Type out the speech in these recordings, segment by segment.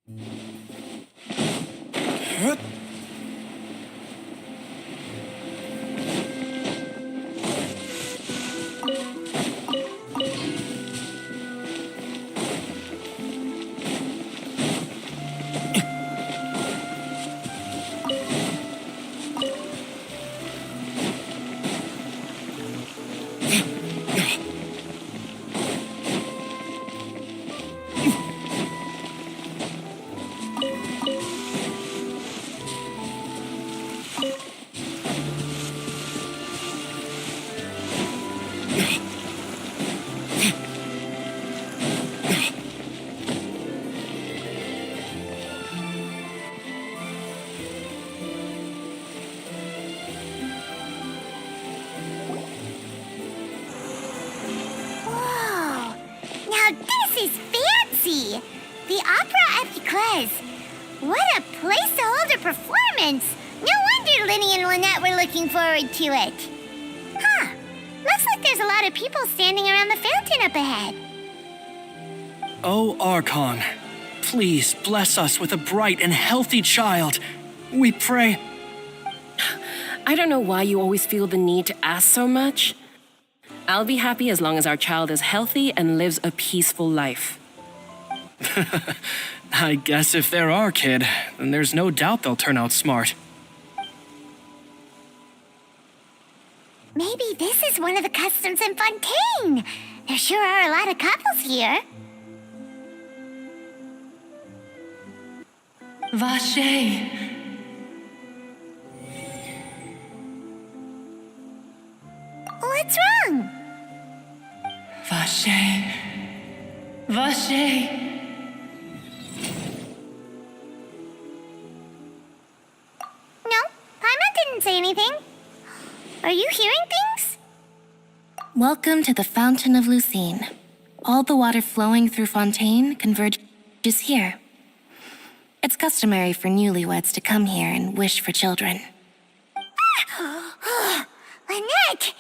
Whoa! Now this is fancy! The Opera Epiclese. What a place to hold a performance! No wonder Linny and Lynette were looking forward to it. Huh. Looks like there's a lot of people standing around the fountain up ahead. Oh, Archon, please bless us with a bright and healthy child. We pray. I don't know why you always feel the need to ask so much. I'll be happy as long as our child is healthy and lives a peaceful life. I guess if they're our kid, then there's no doubt they'll turn out smart. Maybe this is one of the customs in Fontaine. There sure are a lot of couples here. Vache. What's wrong? Vache. Vache. No, Paimon didn't say anything. Are you hearing things? Welcome to the Fountain of Lucine. All the water flowing through Fontaine converges here. It's customary for newlyweds to come here and wish for children. Lynette!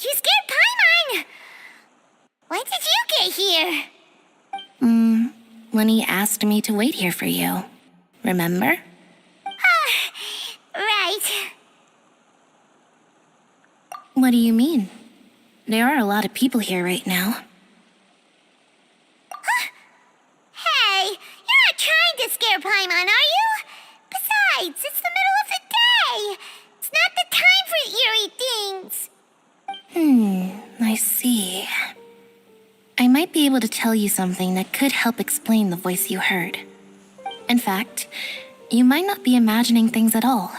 You scared Paimon! When did you get here? Lenny asked me to wait here for you. Remember? Right. What do you mean? There are a lot of people here right now. Hey, you're not trying to scare Paimon, are you? Besides, it's the middle of the day. It's not the time for eerie things. I see. I might be able to tell you something that could help explain the voice you heard. In fact, you might not be imagining things at all.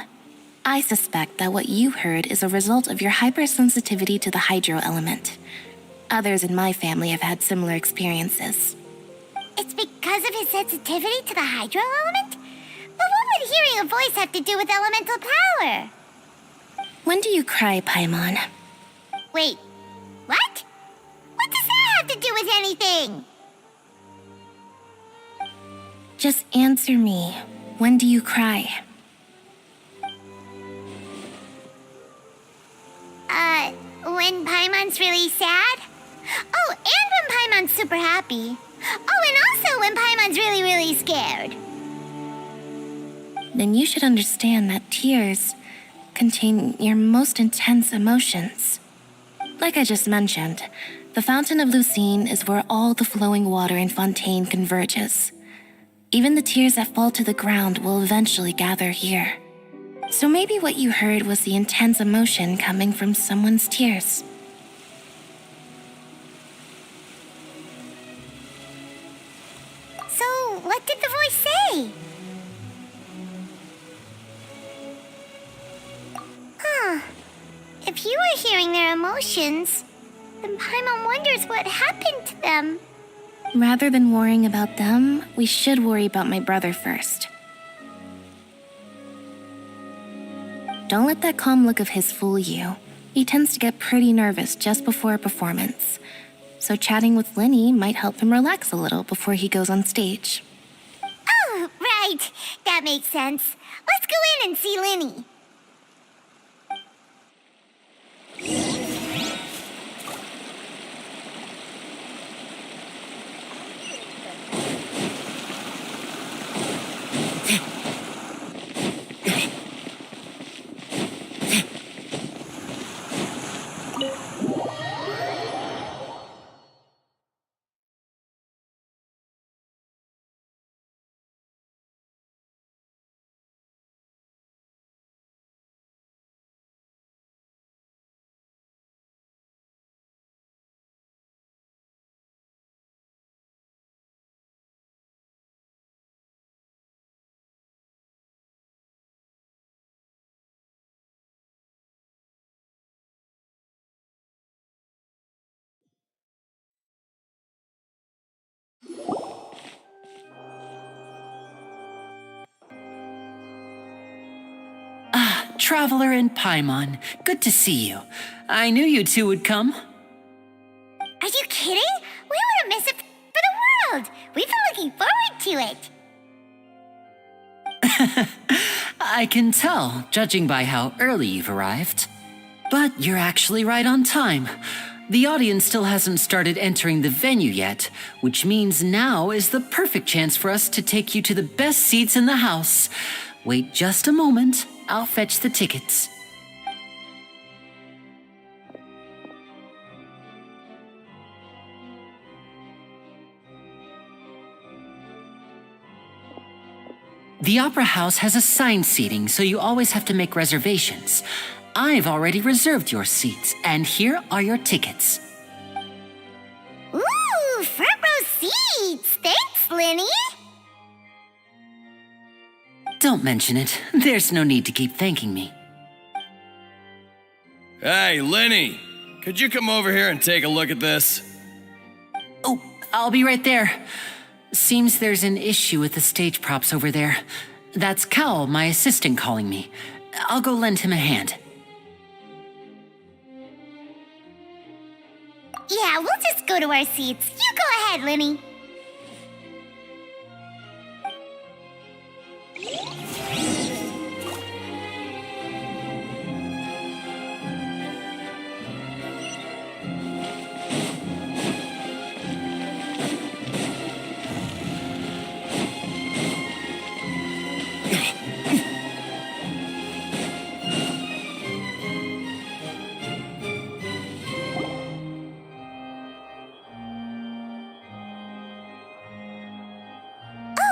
I suspect that what you heard is a result of your hypersensitivity to the hydro element. Others in my family have had similar experiences. It's because of his sensitivity to the hydro element? But what would hearing a voice have to do with elemental power? When do you cry, Paimon? Wait, what? What does that have to do with anything? Just answer me. When do you cry? When Paimon's really sad? Oh, and when Paimon's super happy. Oh, and also when Paimon's really, really scared. Then you should understand that tears contain your most intense emotions. Like I just mentioned, the Fountain of Lucine is where all the flowing water in Fontaine converges. Even the tears that fall to the ground will eventually gather here. So maybe what you heard was the intense emotion coming from someone's tears. So, what did the voice say? If you were hearing their emotions, then Paimon wonders what happened to them. Rather than worrying about them, we should worry about my brother first. Don't let that calm look of his fool you. He tends to get pretty nervous just before a performance. So chatting with Linny might help him relax a little before he goes on stage. Oh, right. That makes sense. Let's go in and see Linny. Traveler and Paimon. Good to see you. I knew you two would come. Are you kidding? We wouldn't miss it for the world. We've been looking forward to it. I can tell, judging by how early you've arrived. But you're actually right on time. The audience still hasn't started entering the venue yet, which means now is the perfect chance for us to take you to the best seats in the house. Wait just a moment, I'll fetch the tickets. The Opera House has assigned seating, so you always have to make reservations. I've already reserved your seats, and here are your tickets. Ooh, front row seats. Thanks, Lenny. Don't mention it. There's no need to keep thanking me. Hey, Lenny, could you come over here and take a look at this? Oh, I'll be right there. Seems there's an issue with the stage props over there. That's Cal, my assistant, calling me. I'll go lend him a hand. Yeah, we'll just go to our seats. You go ahead, Lenny.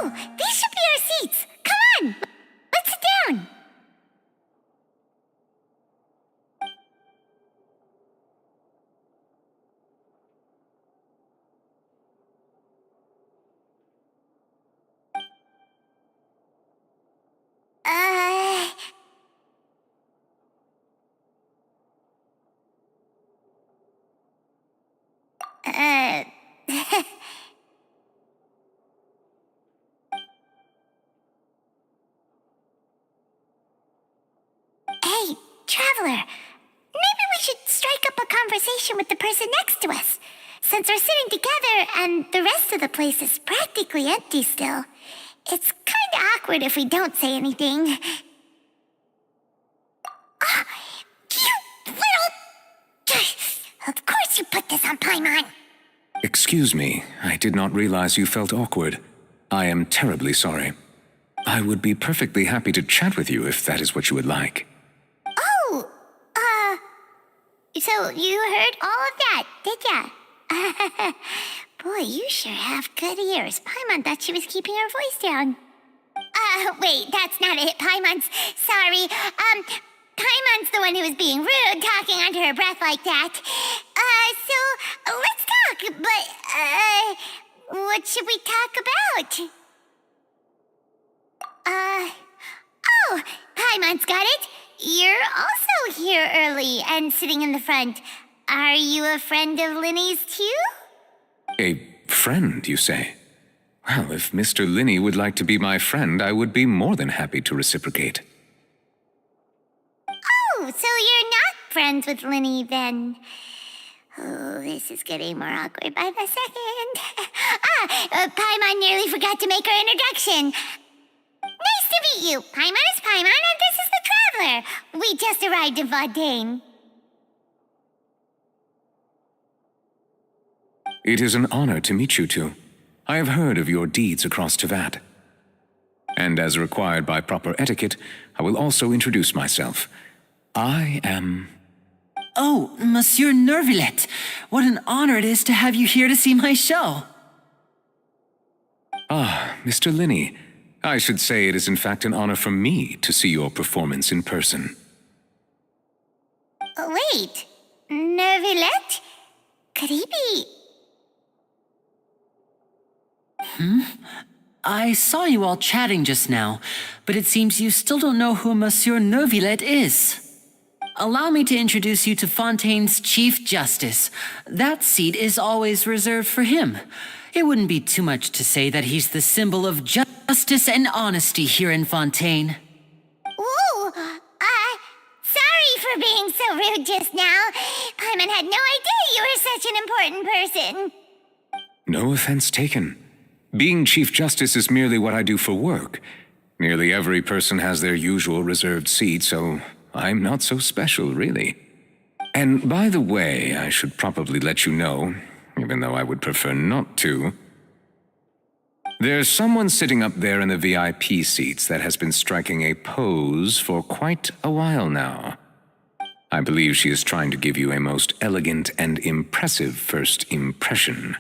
Oh, these should be our seats. Come on, let's sit down. Uh... Uh... Hey, Traveler, maybe we should strike up a conversation with the person next to us. Since we're sitting together and the rest of the place is practically empty still, it's kinda awkward if we don't say anything. Ah, you little... Of course you put this on Paimon. Excuse me, I did not realize you felt awkward. I am terribly sorry. I would be perfectly happy to chat with you if that is what you would like. Oh, so you heard all of that, did ya? Boy, you sure have good ears. Paimon thought she was keeping her voice down. Wait, that's not it. Paimon's... Sorry. Paimon's the one who was being rude, talking under her breath like that. So, let's talk, but, what should we talk about? Oh, Paimon's got it. You're also here early and sitting in the front. Are you a friend of Linny's too? A friend, you say? Well, if Mr. Linney would like to be my friend, I would be more than happy to reciprocate. Oh, so you're not friends with Linny then? Oh, this is getting more awkward by the second. Paimon nearly forgot to make her introduction. Nice to meet you. Paimon is Paimon, and this is the Traveler. We just arrived in Fontaine. It is an honor to meet you two. I have heard of your deeds across Tevat. And as required by proper etiquette, I will also introduce myself. I am... Oh, Monsieur Nervillet, what an honor it is to have you here to see my show. Ah, Mr. Linney. I should say it is in fact an honor for me to see your performance in person. Wait, Nervillet? Could he be... I saw you all chatting just now, but it seems you still don't know who Monsieur Nervillet is. Allow me to introduce you to Fontaine's Chief Justice. That seat is always reserved for him. It wouldn't be too much to say that he's the symbol of justice and honesty here in Fontaine. Ooh, so rude just now. Paimon had no idea you were such an important person. No offense taken. Being Chief Justice is merely what I do for work. Nearly every person has their usual reserved seat, so I'm not so special, really. And by the way, I should probably let you know, even though I would prefer not to. There's someone sitting up there in the VIP seats that has been striking a pose for quite a while now. I believe she is trying to give you a most elegant and impressive first impression.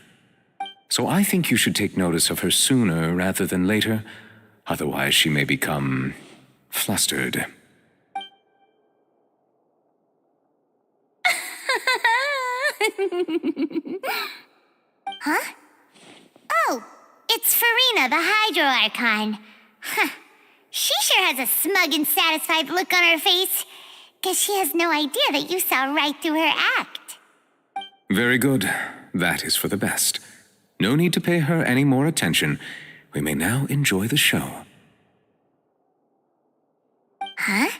So I think you should take notice of her sooner rather than later, otherwise she may become flustered. Huh? Oh, it's Farina, the Hydro Archon. Huh. She sure has a smug and satisfied look on her face. Guess she has no idea that you saw right through her act. Very good. That is for the best. No need to pay her any more attention. We may now enjoy the show. Huh?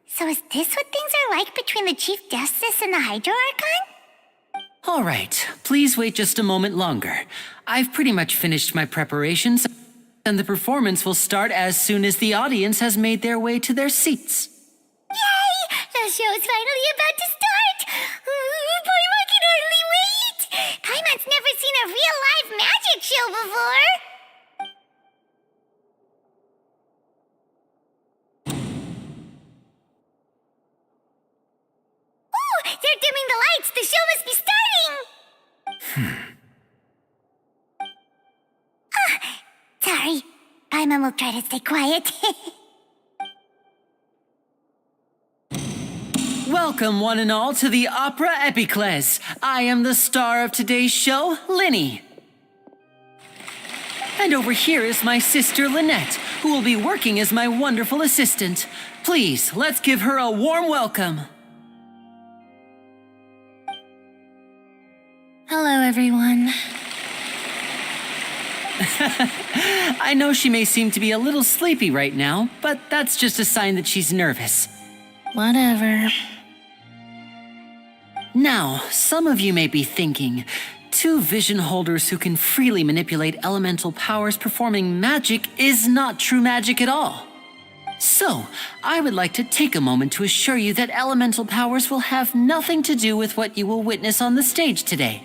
So is this what things are like between the Chief Justice and the Hydro Archon? All right, please wait just a moment longer. I've pretty much finished my preparations, and the performance will start as soon as the audience has made their way to their seats. Yay! The show is finally about to start! Paimon can hardly wait! Paimon's never seen a real live magic show before! Ooh! They're dimming the lights! The show must be starting! Sorry. Paimon will try to stay quiet. Welcome, one and all, to the Opera Epiclese. I am the star of today's show, Linny. And over here is my sister, Lynette, who will be working as my wonderful assistant. Please, let's give her a warm welcome. Hello, everyone. I know she may seem to be a little sleepy right now, but that's just a sign that she's nervous. Whatever. Now, some of you may be thinking, two vision holders who can freely manipulate elemental powers performing magic is not true magic at all. So, I would like to take a moment to assure you that elemental powers will have nothing to do with what you will witness on the stage today.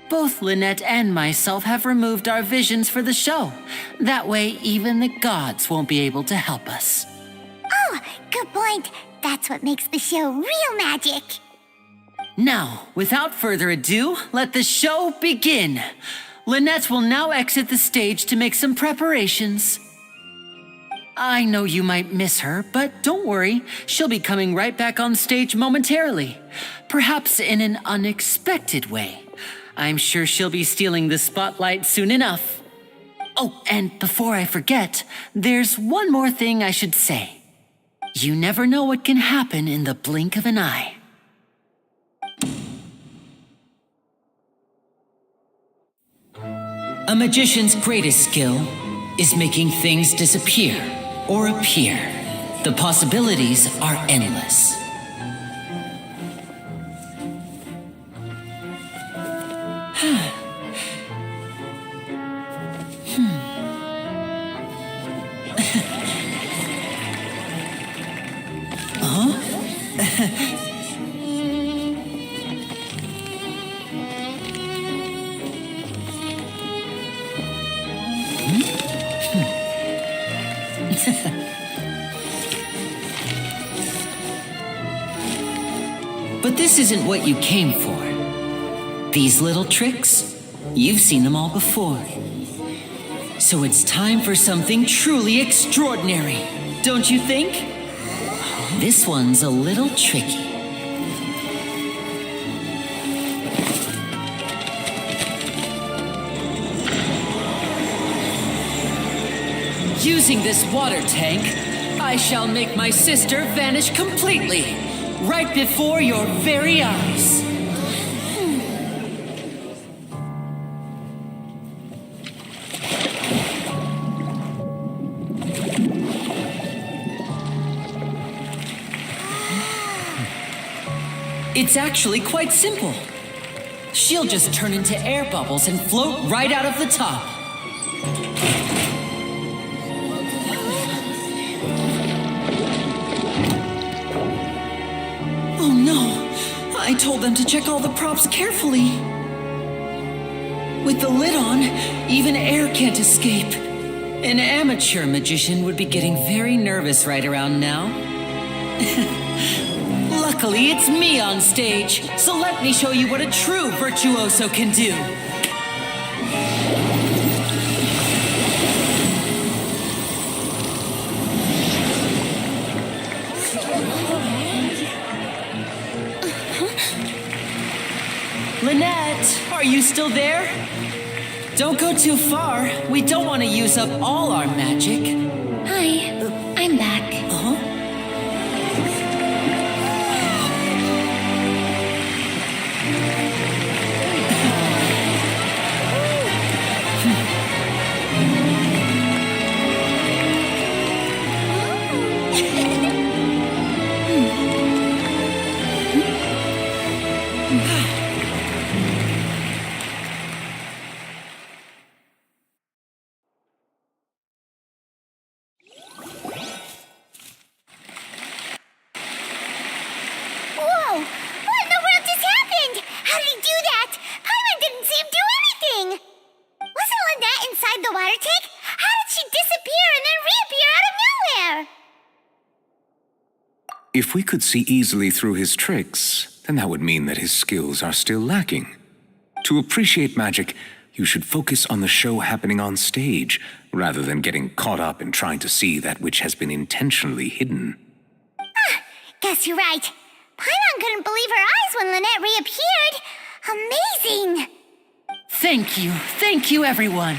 Both Lynette and myself have removed our visions for the show. That way, even the gods won't be able to help us. Oh, good point. That's what makes the show real magic. Now, without further ado, let the show begin. Lynette will now exit the stage to make some preparations. I know you might miss her, but don't worry. She'll be coming right back on stage momentarily. Perhaps in an unexpected way. I'm sure she'll be stealing the spotlight soon enough. Oh, and before I forget, there's one more thing I should say. You never know what can happen in the blink of an eye. A magician's greatest skill is making things disappear or appear. The possibilities are endless. But this isn't what you came for. These little tricks, you've seen them all before. So it's time for something truly extraordinary, don't you think? This one's a little tricky. Using this water tank, I shall make my sister vanish completely, right before your very eyes. It's actually quite simple. She'll just turn into air bubbles and float right out of the top. Oh no! I told them to check all the props carefully. With the lid on, even air can't escape. An amateur magician would be getting very nervous right around now. Luckily, it's me on stage, so let me show you what a true virtuoso can do. Lynette, are you still there? Don't go too far. We don't want to use up all our magic. Hi, I'm back. Huh? Whoa! What in the world just happened? How did he do that? Paimon didn't see him do anything! Wasn't Lynette inside the water tank? How did she disappear and then reappear out of nowhere? If we could see easily through his tricks, then that would mean that his skills are still lacking. To appreciate magic, you should focus on the show happening on stage, rather than getting caught up in trying to see that which has been intentionally hidden. Guess you're right. Paimon couldn't believe her eyes when Lynette reappeared. Amazing! Thank you, everyone.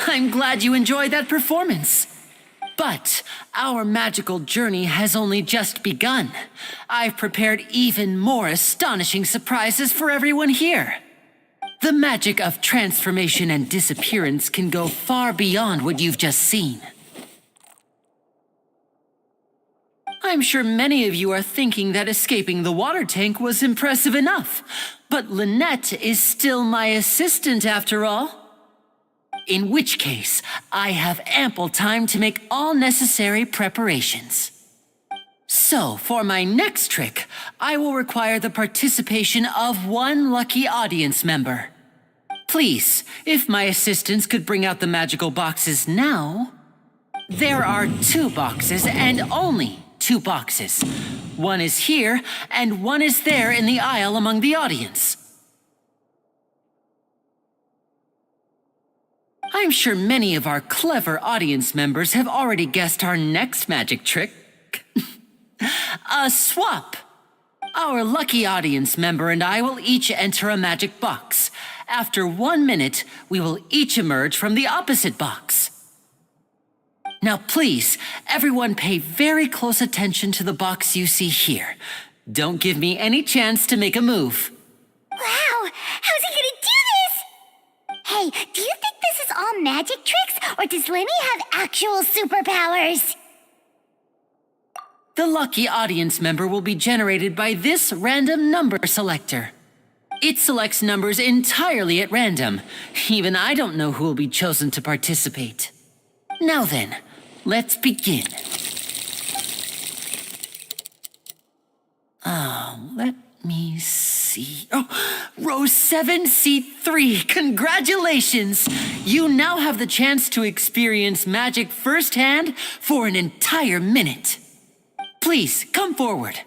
I'm glad you enjoyed that performance. But our magical journey has only just begun. I've prepared even more astonishing surprises for everyone here. The magic of transformation and disappearance can go far beyond what you've just seen. I'm sure many of you are thinking that escaping the water tank was impressive enough, but Lynette is still my assistant after all. In which case, I have ample time to make all necessary preparations. So, for my next trick, I will require the participation of one lucky audience member. Please, if my assistants could bring out the magical boxes now. There are 2 boxes and only 2 boxes. One is here and one is there in the aisle among the audience. I'm sure many of our clever audience members have already guessed our next magic trick. A swap. Our lucky audience member and I will each enter a magic box. After 1 minute, we will each emerge from the opposite box. Now please, everyone pay very close attention to the box you see here. Don't give me any chance to make a move. Wow! How's he gonna do this? Hey, do you think this is all magic tricks, or does Lenny have actual superpowers? The lucky audience member will be generated by this random number selector. It selects numbers entirely at random. Even I don't know who will be chosen to participate. Now then, let's begin. Let me see. Oh, row 7, seat 3. Congratulations! You now have the chance to experience magic firsthand for an entire minute. Please, come forward.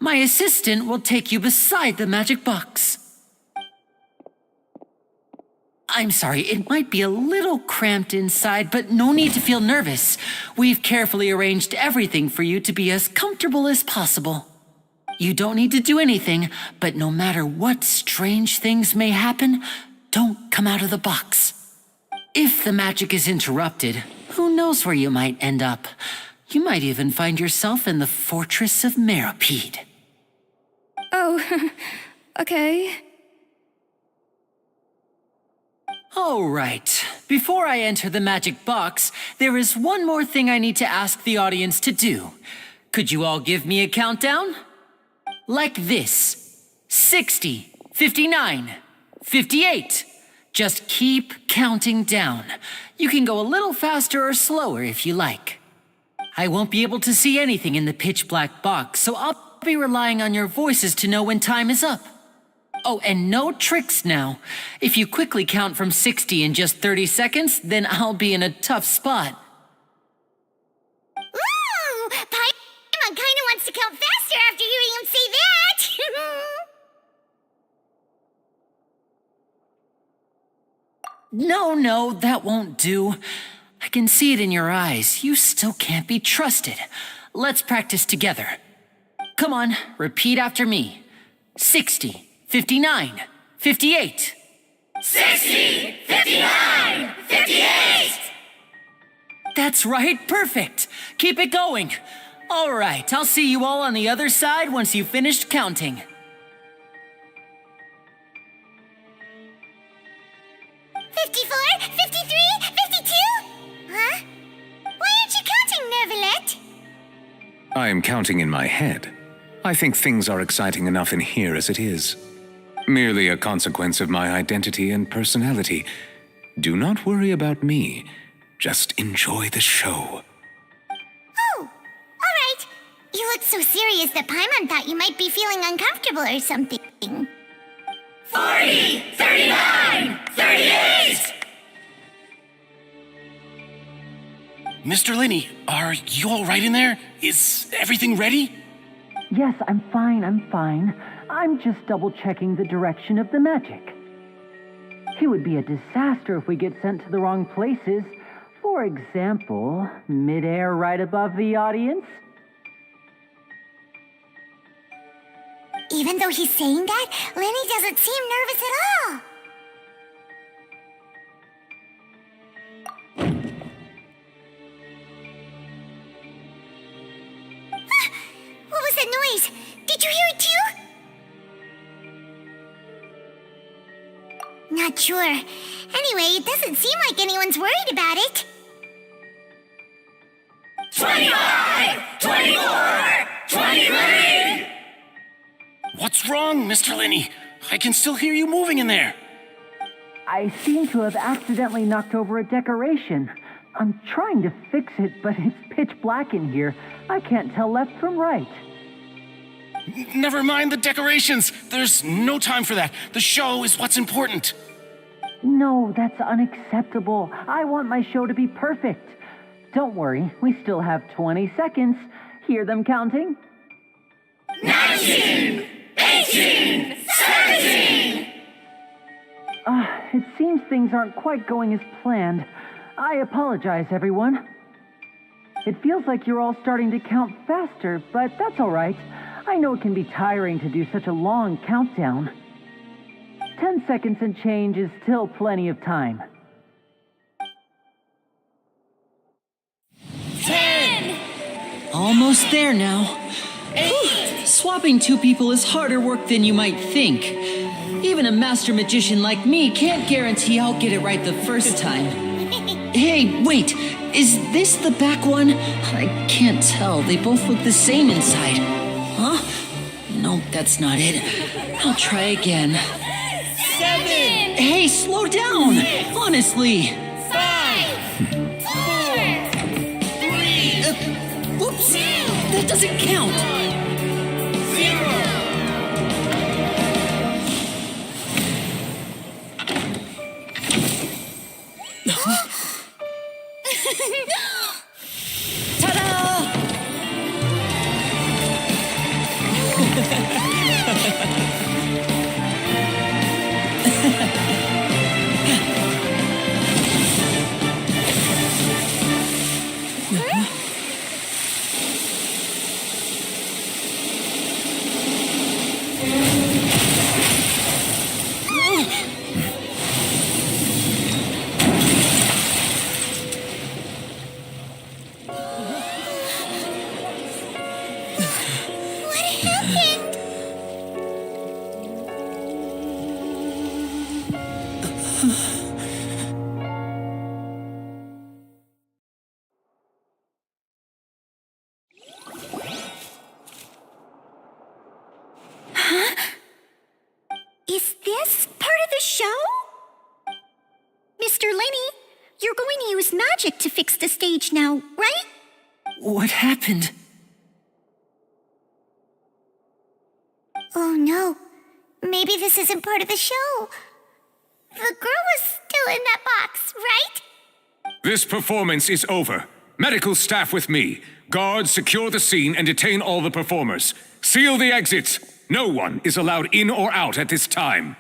My assistant will take you beside the magic box. I'm sorry, it might be a little cramped inside, but no need to feel nervous. We've carefully arranged everything for you to be as comfortable as possible. You don't need to do anything, but no matter what strange things may happen, don't come out of the box. If the magic is interrupted, who knows where you might end up? You might even find yourself in the Fortress of Meropide. Oh, okay. All right. Before I enter the magic box, there is one more thing I need to ask the audience to do. Could you all give me a countdown? Like this. 60, 59, 58. Just keep counting down. You can go a little faster or slower if you like. I won't be able to see anything in the pitch black box, so I'll be relying on your voices to know when time is up. Oh, and no tricks now. If you quickly count from 60 in just 30 seconds, then I'll be in a tough spot. Ooh! Paimon kinda wants to count faster after hearing him say that! No, that won't do. I can see it in your eyes. You still can't be trusted. Let's practice together. Come on, repeat after me. 60, 59, 58. 60, 59, 58! That's right, perfect. Keep it going. All right, I'll see you all on the other side once you've finished counting. 54, 53, 52? Huh? Why aren't you counting, Nervalet? I am counting in my head. I think things are exciting enough in here as it is. Merely a consequence of my identity and personality. Do not worry about me. Just enjoy the show. Oh, all right. You look so serious that Paimon thought you might be feeling uncomfortable or something. 40, 39, 38! Mr. Linney, are you all right in there? Is everything ready? Yes, I'm fine. I'm just double-checking the direction of the magic. It would be a disaster if we get sent to the wrong places. For example, midair right above the audience. Even though he's saying that, Lenny doesn't seem nervous at all. What was that noise? Did you hear it too? Not sure. Anyway, it doesn't seem like anyone's worried about it. 25! 24! 23! What's wrong, Mr. Linney? I can still hear you moving in there. I seem to have accidentally knocked over a decoration. I'm trying to fix it, but it's pitch black in here. I can't tell left from right. Never mind the decorations. There's no time for that. The show is what's important. No, that's unacceptable. I want my show to be perfect. Don't worry, we still have 20 seconds. Hear them counting? 19! 18! 17! It seems things aren't quite going as planned. I apologize, everyone. It feels like you're all starting to count faster, but that's all right. I know it can be tiring to do such a long countdown. 10 seconds and change is still plenty of time. 10! Almost there now. Whew. Swapping two people is harder work than you might think. Even a master magician like me can't guarantee I'll get it right the first time. Hey, wait, is this the back one? I can't tell, they both look the same inside. Huh? No, that's not it. I'll try again. 7! Hey, slow down! Honestly! 5! 4! 3! Whoops! That doesn't count! 0! Ta-da! Mr. Lenny, you're going to use magic to fix the stage now, right? What happened? Oh no, maybe this isn't part of the show. The girl was still in that box, right? This performance is over. Medical staff with me. Guards, secure the scene and detain all the performers. Seal the exits. No one is allowed in or out at this time.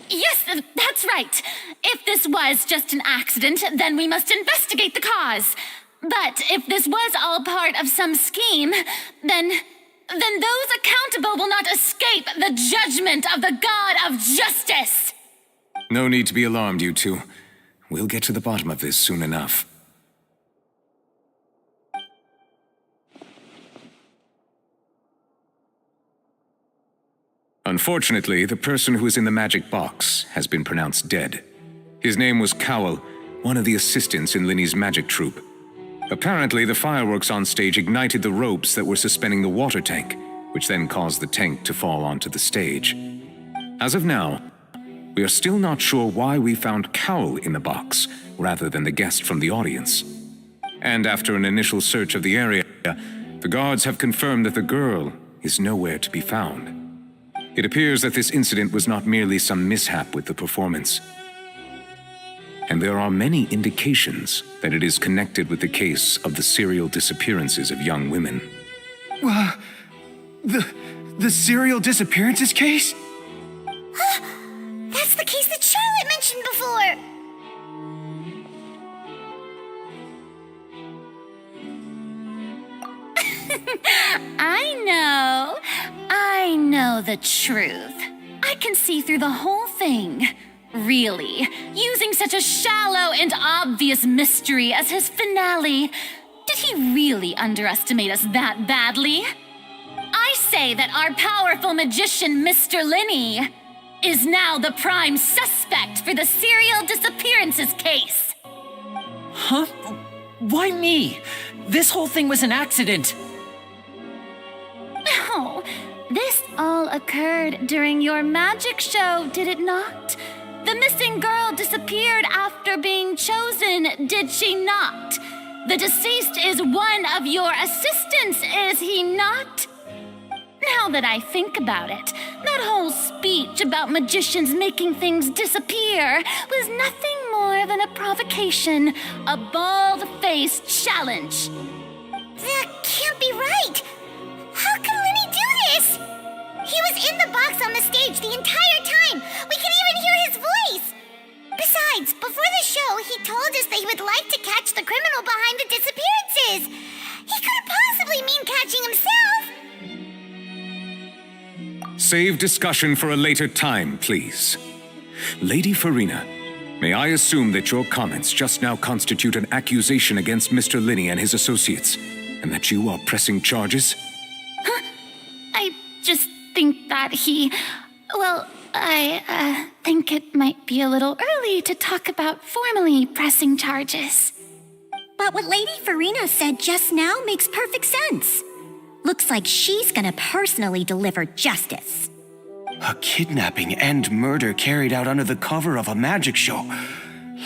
Yes, that's right. If this was just an accident, then we must investigate the cause. But if this was all part of some scheme, then those accountable will not escape the judgment of the God of Justice. No need to be alarmed, you two. We'll get to the bottom of this soon enough. Unfortunately, the person who is in the magic box has been pronounced dead. His name was Cowell, one of the assistants in Linny's magic troupe. Apparently, the fireworks on stage ignited the ropes that were suspending the water tank, which then caused the tank to fall onto the stage. As of now, we are still not sure why we found Cowell in the box, rather than the guest from the audience. And after an initial search of the area, the guards have confirmed that the girl is nowhere to be found. It appears that this incident was not merely some mishap with the performance. And there are many indications that it is connected with the case of the serial disappearances of young women. The serial disappearances case? That's the case that Charlotte mentioned before. I know the truth. I can see through the whole thing. Really, using such a shallow and obvious mystery as his finale, did he really underestimate us that badly? I say that our powerful magician, Mr. Lenny, is now the prime suspect for the serial disappearances case. Huh? Why me? This whole thing was an accident. Oh, this all occurred during your magic show, did it not? The missing girl disappeared after being chosen, did she not? The deceased is one of your assistants, is he not? Now that I think about it, that whole speech about magicians making things disappear was nothing more than a provocation, a bald-faced challenge. That can't be right. How can Lenny do this? He was in the box on the stage the entire time. We can even hear his voice. Besides, before the show, he told us that he would like to catch the criminal behind the disappearances. He couldn't possibly mean catching himself. Save discussion for a later time, please. Lady Farina, may I assume that your comments just now constitute an accusation against Mr. Lenny and his associates, and that you are pressing charges? I just think that I think it might be a little early to talk about formally pressing charges. But what Lady Farina said just now makes perfect sense. Looks like she's gonna personally deliver justice. A kidnapping and murder carried out under the cover of a magic show.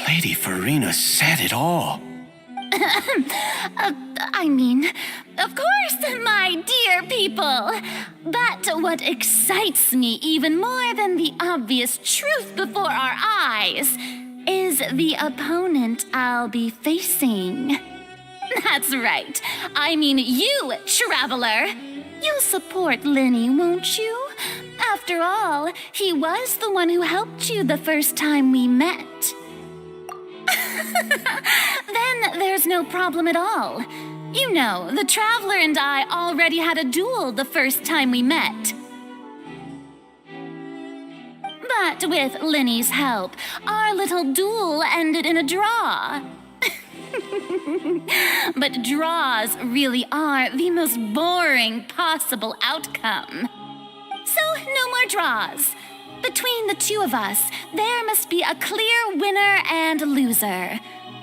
Lady Farina said it all. Of course, my dear people. But what excites me even more than the obvious truth before our eyes is the opponent I'll be facing. That's right. I mean you, Traveler. You'll support Lenny, won't you? After all, he was the one who helped you the first time we met. Then there's no problem at all. You know, the Traveler and I already had a duel the first time we met. But with Lenny's help, our little duel ended in a draw. But draws really are the most boring possible outcome. So, no more draws. Between the two of us, there must be a clear winner and loser.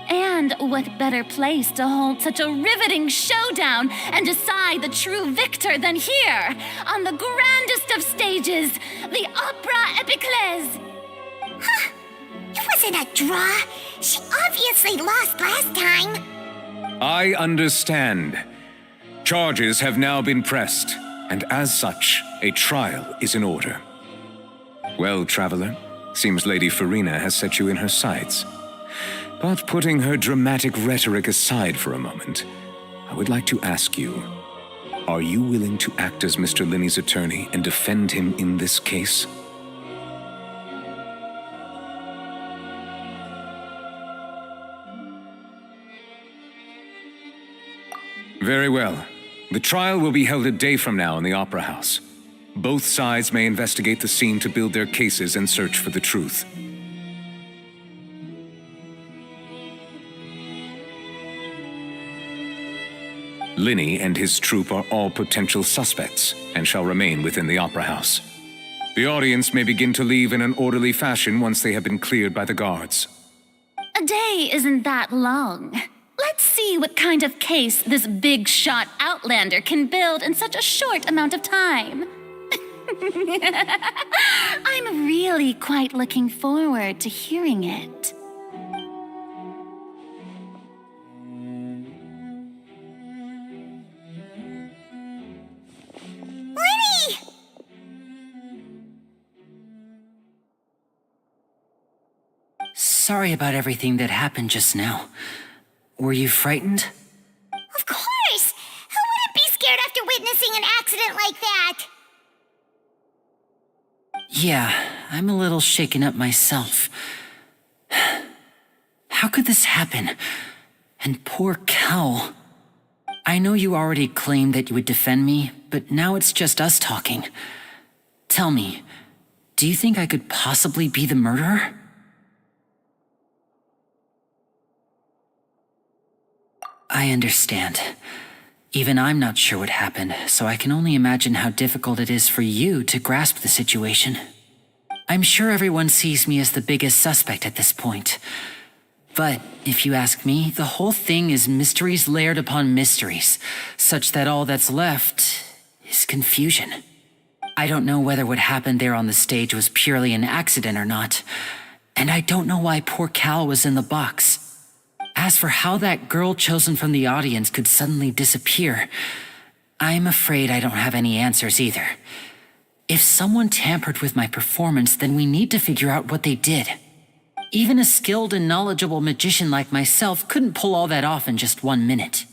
And what better place to hold such a riveting showdown and decide the true victor than here, on the grandest of stages, the Opera Epiclese. It was wasn't a draw. She obviously lost last time. I understand. Charges have now been pressed, and as such, a trial is in order. Well, traveler, seems Lady Farina has set you in her sights. But putting her dramatic rhetoric aside for a moment, I would like to ask you, are you willing to act as Mr. Linney's attorney and defend him in this case? Very well. The trial will be held a day from now in the Opera House. Both sides may investigate the scene to build their cases and search for the truth. Linney and his troupe are all potential suspects and shall remain within the Opera House. The audience may begin to leave in an orderly fashion once they have been cleared by the guards. A day isn't that long. Let's see what kind of case this big-shot outlander can build in such a short amount of time. I'm really quite looking forward to hearing it. Lenny! Sorry about everything that happened just now. Were you frightened? Of course! Who wouldn't be scared after witnessing an accident like that? Yeah, I'm a little shaken up myself. How could this happen? And poor Cal. I know you already claimed that you would defend me, but now it's just us talking. Tell me, do you think I could possibly be the murderer? I understand. Even I'm not sure what happened, so I can only imagine how difficult it is for you to grasp the situation. I'm sure everyone sees me as the biggest suspect at this point. But if you ask me, the whole thing is mysteries layered upon mysteries, such that all that's left is confusion. I don't know whether what happened there on the stage was purely an accident or not, and I don't know why poor Cal was in the box. As for how that girl chosen from the audience could suddenly disappear, I'm afraid I don't have any answers either. If someone tampered with my performance, then we need to figure out what they did. Even a skilled and knowledgeable magician like myself couldn't pull all that off in just 1 minute.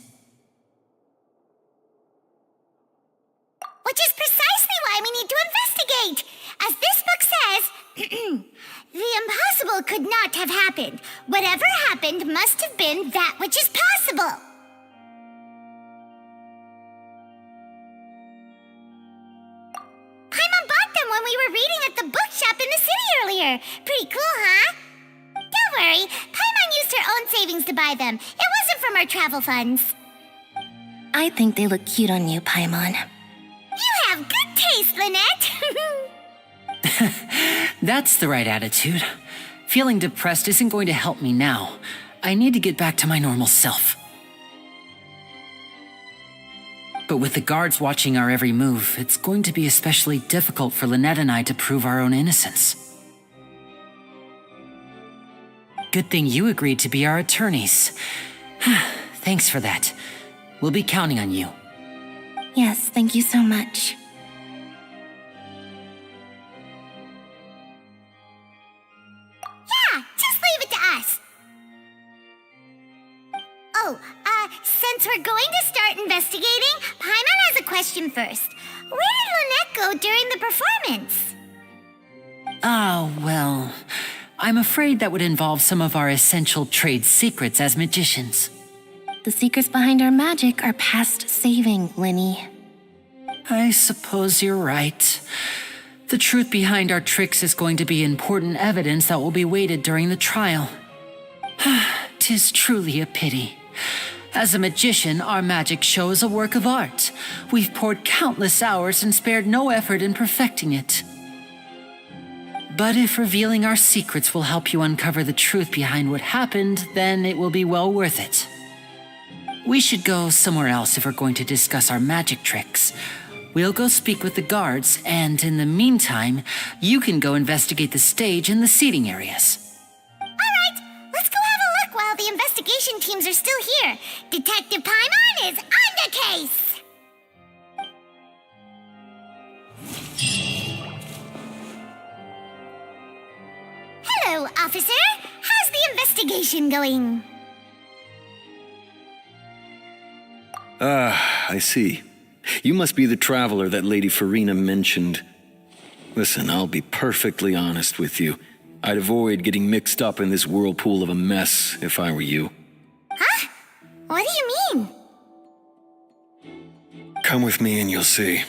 Which is precisely why we need to investigate. As this book says, the impossible could not have happened. Whatever happened must have been that which is possible. Paimon bought them when we were reading at the bookshop in the city earlier. Pretty cool, huh? Don't worry, Paimon used her own savings to buy them. It wasn't from our travel funds. I think they look cute on you, Paimon. You have good taste, Lynette. That's the right attitude. Feeling depressed isn't going to help me now. I need to get back to my normal self. But with the guards watching our every move, it's going to be especially difficult for Lynette and I to prove our own innocence. Good thing you agreed to be our attorneys. Thanks for that. We'll be counting on you. Yes, thank you so much. Yeah, just leave it to us. Oh, since we're going to start investigating, Paimon has a question first. Where did Lynette go during the performance? Oh, well, I'm afraid that would involve some of our essential trade secrets as magicians. The secrets behind our magic are past saving, Linny. I suppose you're right. The truth behind our tricks is going to be important evidence that will be weighted during the trial. 'Tis truly a pity. As a magician, our magic show is a work of art. We've poured countless hours and spared no effort in perfecting it. But if revealing our secrets will help you uncover the truth behind what happened, then it will be well worth it. We should go somewhere else if we're going to discuss our magic tricks. We'll go speak with the guards, and in the meantime, you can go investigate the stage and the seating areas. All investigation teams are still here. Detective Paimon is on the case. Hello, officer. How's the investigation going? I see. You must be the traveler that Lady Farina mentioned. Listen, I'll be perfectly honest with you. I'd avoid getting mixed up in this whirlpool of a mess if I were you. Huh? What do you mean? Come with me and you'll see.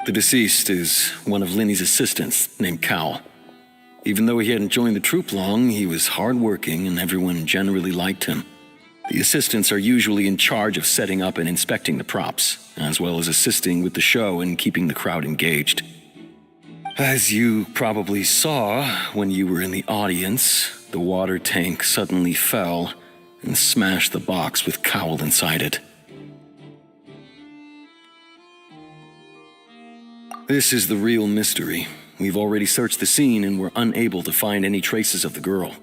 The deceased is one of Linny's assistants, named Cal. Even though he hadn't joined the troop long, he was hardworking and everyone generally liked him. The assistants are usually in charge of setting up and inspecting the props, as well as assisting with the show and keeping the crowd engaged. As you probably saw when you were in the audience, the water tank suddenly fell and smashed the box with Cowl inside it. This is the real mystery. We've already searched the scene and were unable to find any traces of the girl.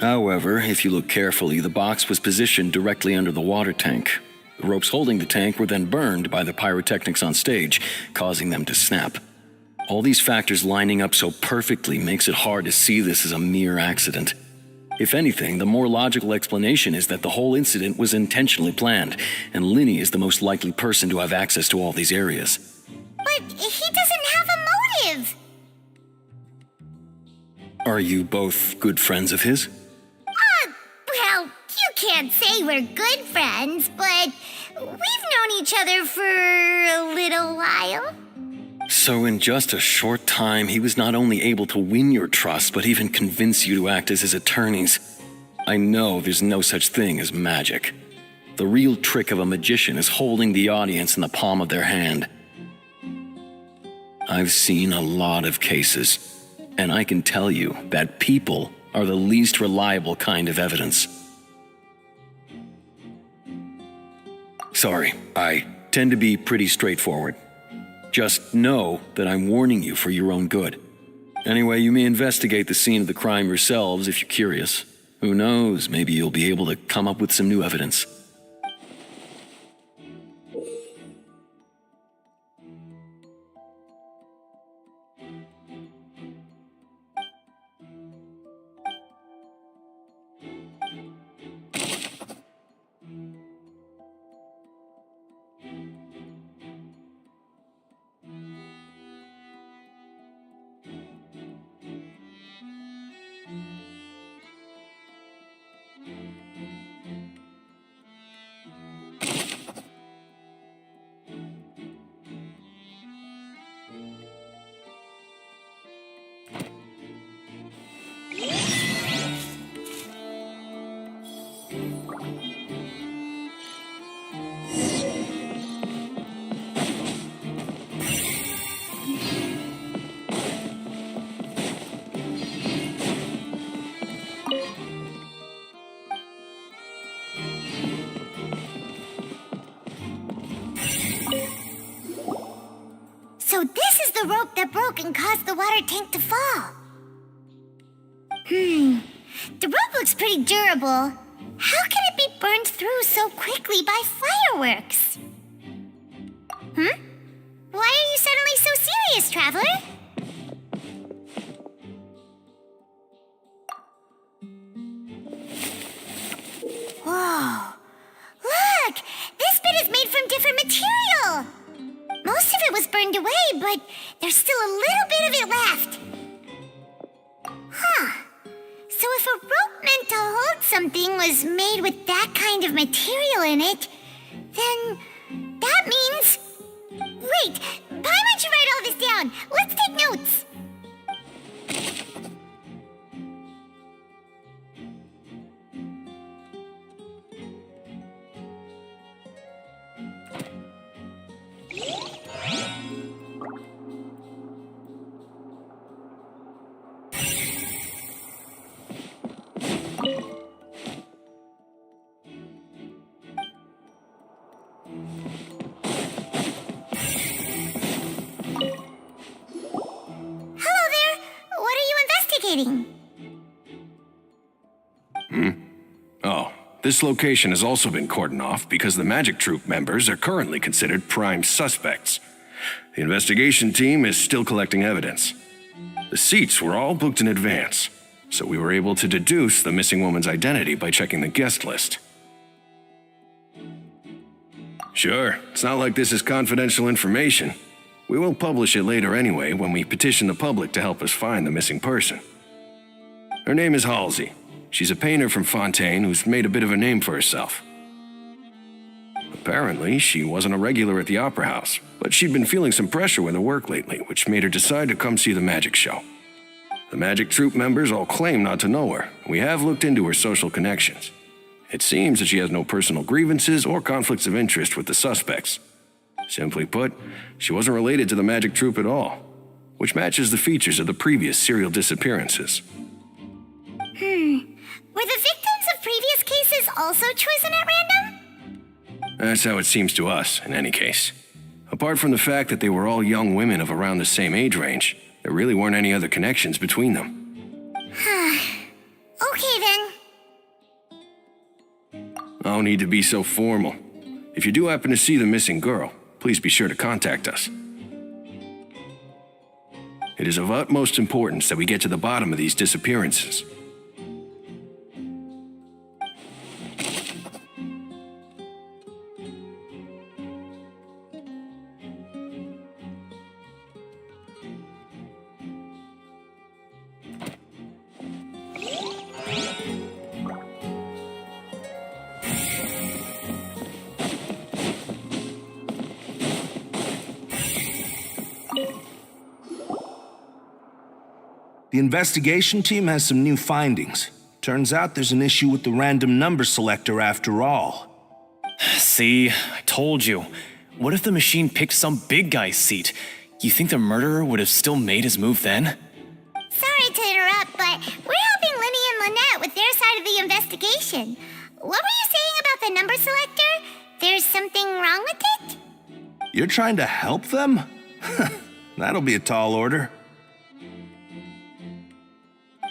However, if you look carefully, the box was positioned directly under the water tank. The ropes holding the tank were then burned by the pyrotechnics on stage, causing them to snap. All these factors lining up so perfectly makes it hard to see this as a mere accident. If anything, the more logical explanation is that the whole incident was intentionally planned, and Linny is the most likely person to have access to all these areas. But he doesn't have a motive. Are you both good friends of his? Well, you can't say we're good friends, but we've known each other for a little while. So in just a short time, he was not only able to win your trust, but even convince you to act as his attorneys. I know there's no such thing as magic. The real trick of a magician is holding the audience in the palm of their hand. I've seen a lot of cases, and I can tell you that people are the least reliable kind of evidence. Sorry, I tend to be pretty straightforward. Just know that I'm warning you for your own good. Anyway, you may investigate the scene of the crime yourselves if you're curious. Who knows, maybe you'll be able to come up with some new evidence. So this is the rope that broke and caused the water tank to fall. The rope looks pretty durable. How can it be burned through so quickly by fireworks? Why are you suddenly so serious, traveler? Whoa. Look! This bit is made from different material! Most of it was burned away, but there's still a little bit of it left. Huh. So if a rope meant to hold something was made with that kind of material in it, then that means... Wait, why don't you write all this down? Let's take notes. Hello there. What are you investigating? Oh, this location has also been cordoned off because the Magic Troop members are currently considered prime suspects. The investigation team is still collecting evidence. The seats were all booked in advance, so we were able to deduce the missing woman's identity by checking the guest list. Sure, it's not like this is confidential information. We will publish it later anyway when we petition the public to help us find the missing person. Her name is Halsey. She's a painter from Fontaine who's made a bit of a name for herself. Apparently, she wasn't a regular at the Opera House, but she'd been feeling some pressure with her work lately, which made her decide to come see the magic show. The Magic Troop members all claim not to know her, and we have looked into her social connections. It seems that she has no personal grievances or conflicts of interest with the suspects. Simply put, she wasn't related to the Magic Troop at all, which matches the features of the previous serial disappearances. Were the victims of previous cases also chosen at random? That's how it seems to us, in any case. Apart from the fact that they were all young women of around the same age range, there really weren't any other connections between them. Okay then. No need to be so formal. If you do happen to see the missing girl, please be sure to contact us. It is of utmost importance that we get to the bottom of these disappearances. The investigation team has some new findings. Turns out there's an issue with the random number selector after all. See, I told you. What if the machine picked some big guy's seat? You think the murderer would have still made his move then? Sorry to interrupt, but we're helping Linny and Lynette with their side of the investigation. What were you saying about the number selector? There's something wrong with it? You're trying to help them? That'll be a tall order.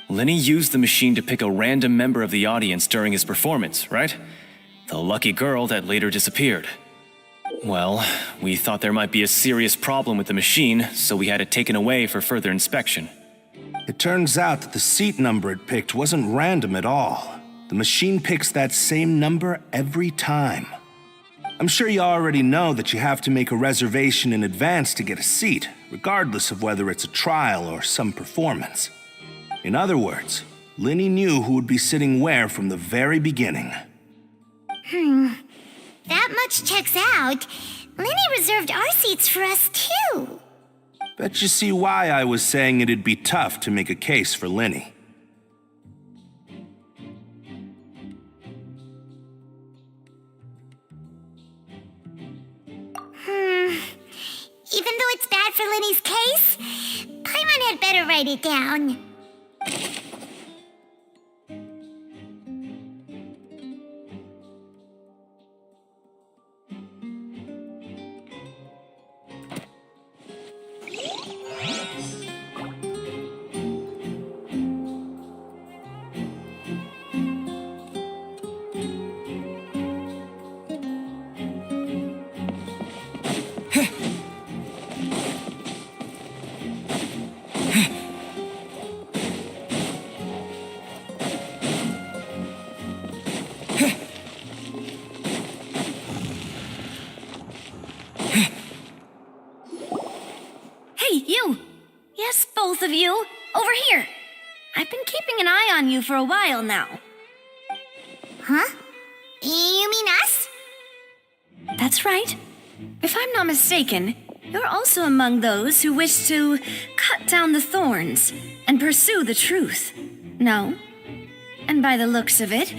Lenny used the machine to pick a random member of the audience during his performance, right? The lucky girl that later disappeared. Well, we thought there might be a serious problem with the machine, so we had it taken away for further inspection. It turns out that the seat number it picked wasn't random at all. The machine picks that same number every time. I'm sure you already know that you have to make a reservation in advance to get a seat, regardless of whether it's a trial or some performance. In other words, Linny knew who would be sitting where from the very beginning. That much checks out. Linny reserved our seats for us too. Bet you see why I was saying it'd be tough to make a case for Linny. Even though it's bad for Linny's case, Paimon had better write it down. Yes, both of you. Over here. I've been keeping an eye on you for a while now. Huh? You mean us? That's right. If I'm not mistaken, you're also among those who wish to cut down the thorns and pursue the truth. No? And by the looks of it,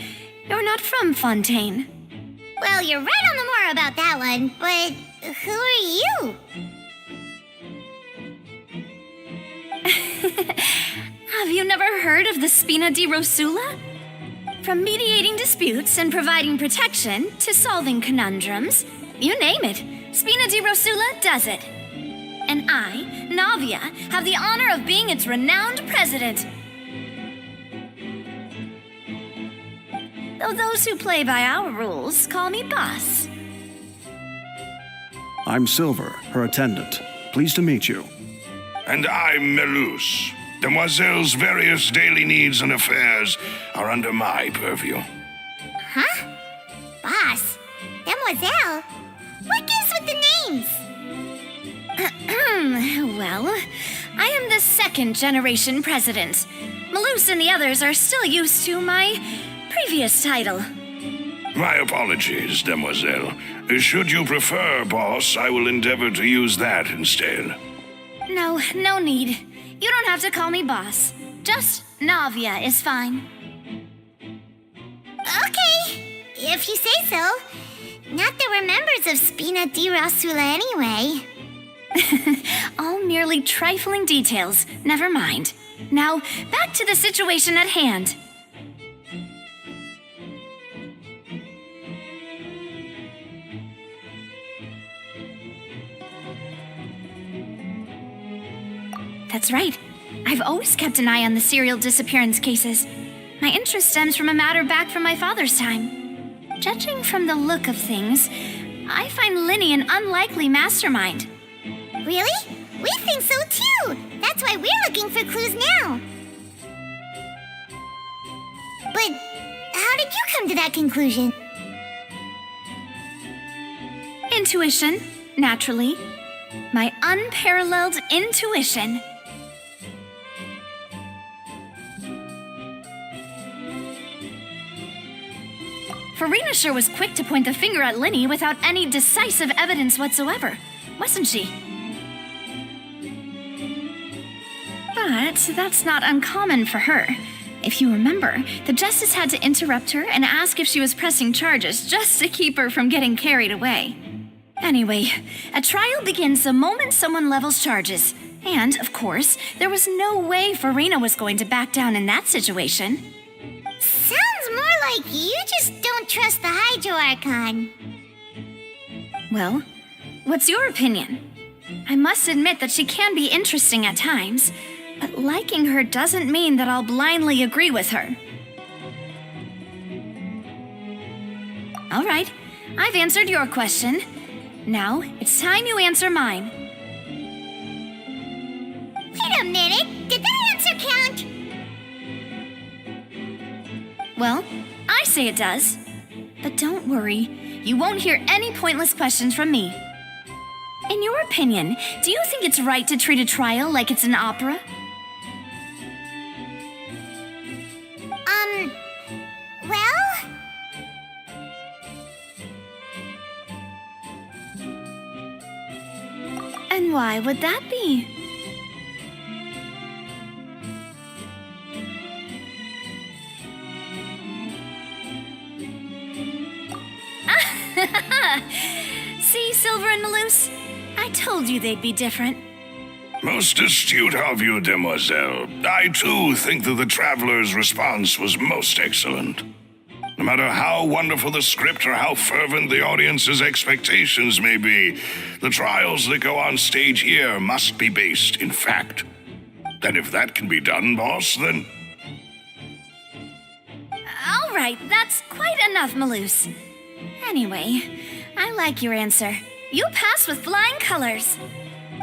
you're not from Fontaine. Well, you're right on the more about that one, but who are you? Have you never heard of the Spina di Rosula? From mediating disputes and providing protection to solving conundrums, you name it, Spina di Rosula does it. And I, Navia, have the honor of being its renowned president. though those who play by our rules call me boss. I'm Silver, her attendant. Pleased to meet you. And I'm Melus. Demoiselle's various daily needs and affairs are under my purview. Huh? Boss? Demoiselle? What gives with the names? Well, I am the second generation president. Malus and the others are still used to my previous title. My apologies, Demoiselle. Should you prefer, boss, I will endeavor to use that instead. No need. You don't have to call me boss. Just Navia is fine. Okay, if you say so. Not that we're members of Spina di Rasula anyway. All merely trifling details. Never mind. Now, back to the situation at hand. That's right. I've always kept an eye on the serial disappearance cases. My interest stems from a matter back from my father's time. Judging from the look of things, I find Linny an unlikely mastermind. Really? We think so too. That's why we're looking for clues now. But how did you come to that conclusion? Intuition, naturally. My unparalleled intuition. Farina sure was quick to point the finger at Linny without any decisive evidence whatsoever, wasn't she? But that's not uncommon for her. If you remember, the justice had to interrupt her and ask if she was pressing charges just to keep her from getting carried away. Anyway, a trial begins the moment someone levels charges. And, of course, there was no way Farina was going to back down in that situation. Sounds more like you just don't trust the Hydro Archon. Well, what's your opinion? I must admit that she can be interesting at times, but liking her doesn't mean that I'll blindly agree with her. All right, I've answered your question. Now, it's time you answer mine. Wait a minute, did that answer count? Well, I say it does. But don't worry, you won't hear any pointless questions from me. In your opinion, do you think it's right to treat a trial like it's an opera? Well... And why would that be? See, Silver and Malus? I told you they'd be different. Most astute of you, Demoiselle. I too think that the Traveler's response was most excellent. No matter how wonderful the script or how fervent the audience's expectations may be, the trials that go on stage here must be based in fact. And if that can be done, boss, then... All right, that's quite enough, Malus. Anyway, I like your answer. You passed with flying colors.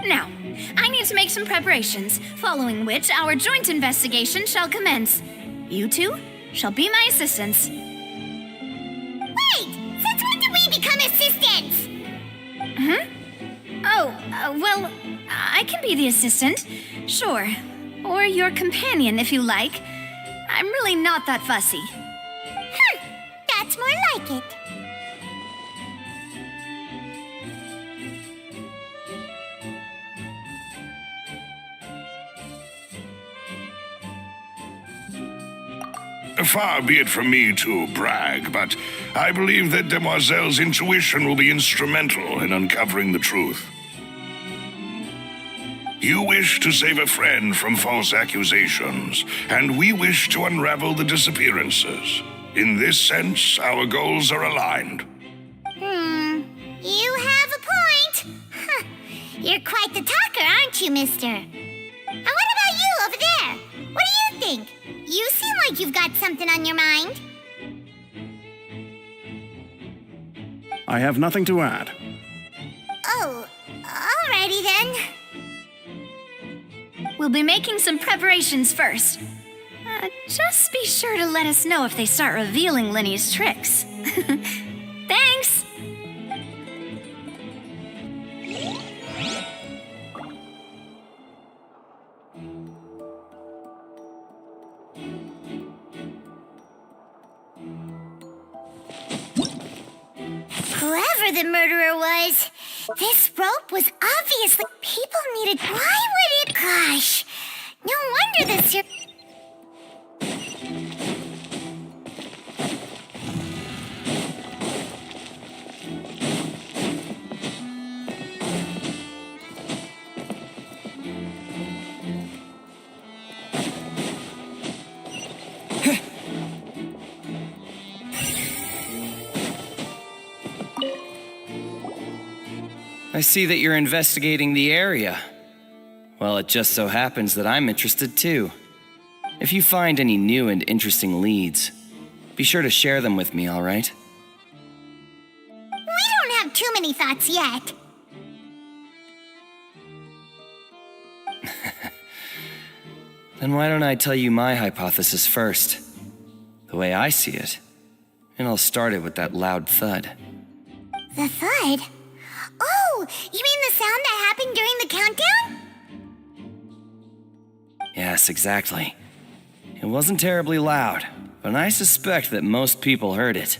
Now, I need to make some preparations, following which our joint investigation shall commence. You two shall be my assistants. Wait! Since when did we become assistants? Huh? Oh, well, I can be the assistant, sure. Or your companion, if you like. I'm really not that fussy. That's more like it. Far be it from me to brag, but I believe that Demoiselle's intuition will be instrumental in uncovering the truth. You wish to save a friend from false accusations, and we wish to unravel the disappearances. In this sense, our goals are aligned. You have a point. Huh. You're quite the talker, aren't you, mister? And what about you over there? What do you think? You seem like you've got something on your mind. I have nothing to add. Oh, alrighty then. We'll be making some preparations first. Just be sure to let us know if they start revealing Lenny's tricks. Thanks! Whoever the murderer was, this rope was obviously... People needed... Why would it... Gosh, no wonder the I see that you're investigating the area. Well, it just so happens that I'm interested too. If you find any new and interesting leads, be sure to share them with me, all right? We don't have too many thoughts yet. Then why don't I tell you my hypothesis first? The way I see it. And I'll start it with that loud thud. The thud? Oh, you mean the sound that happened during the countdown? Yes, exactly. It wasn't terribly loud, but I suspect that most people heard it.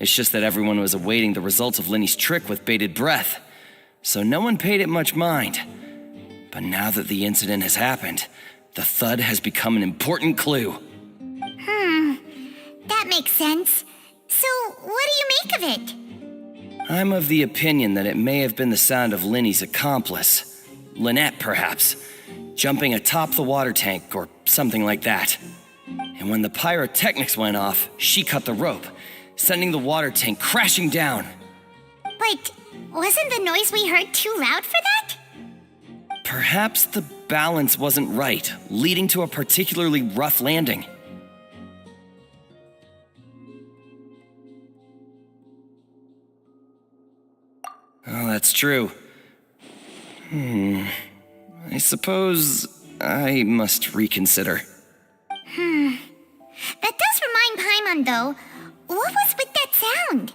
It's just that everyone was awaiting the results of Lenny's trick with bated breath, so no one paid it much mind. But now that the incident has happened, the thud has become an important clue. That makes sense. So, what do you make of it? I'm of the opinion that it may have been the sound of Lenny's accomplice, Lynette perhaps, jumping atop the water tank or something like that. And when the pyrotechnics went off, she cut the rope, sending the water tank crashing down. But wasn't the noise we heard too loud for that? Perhaps the balance wasn't right, leading to a particularly rough landing. Oh, that's true. I suppose I must reconsider. That does remind Paimon, though. What was with that sound?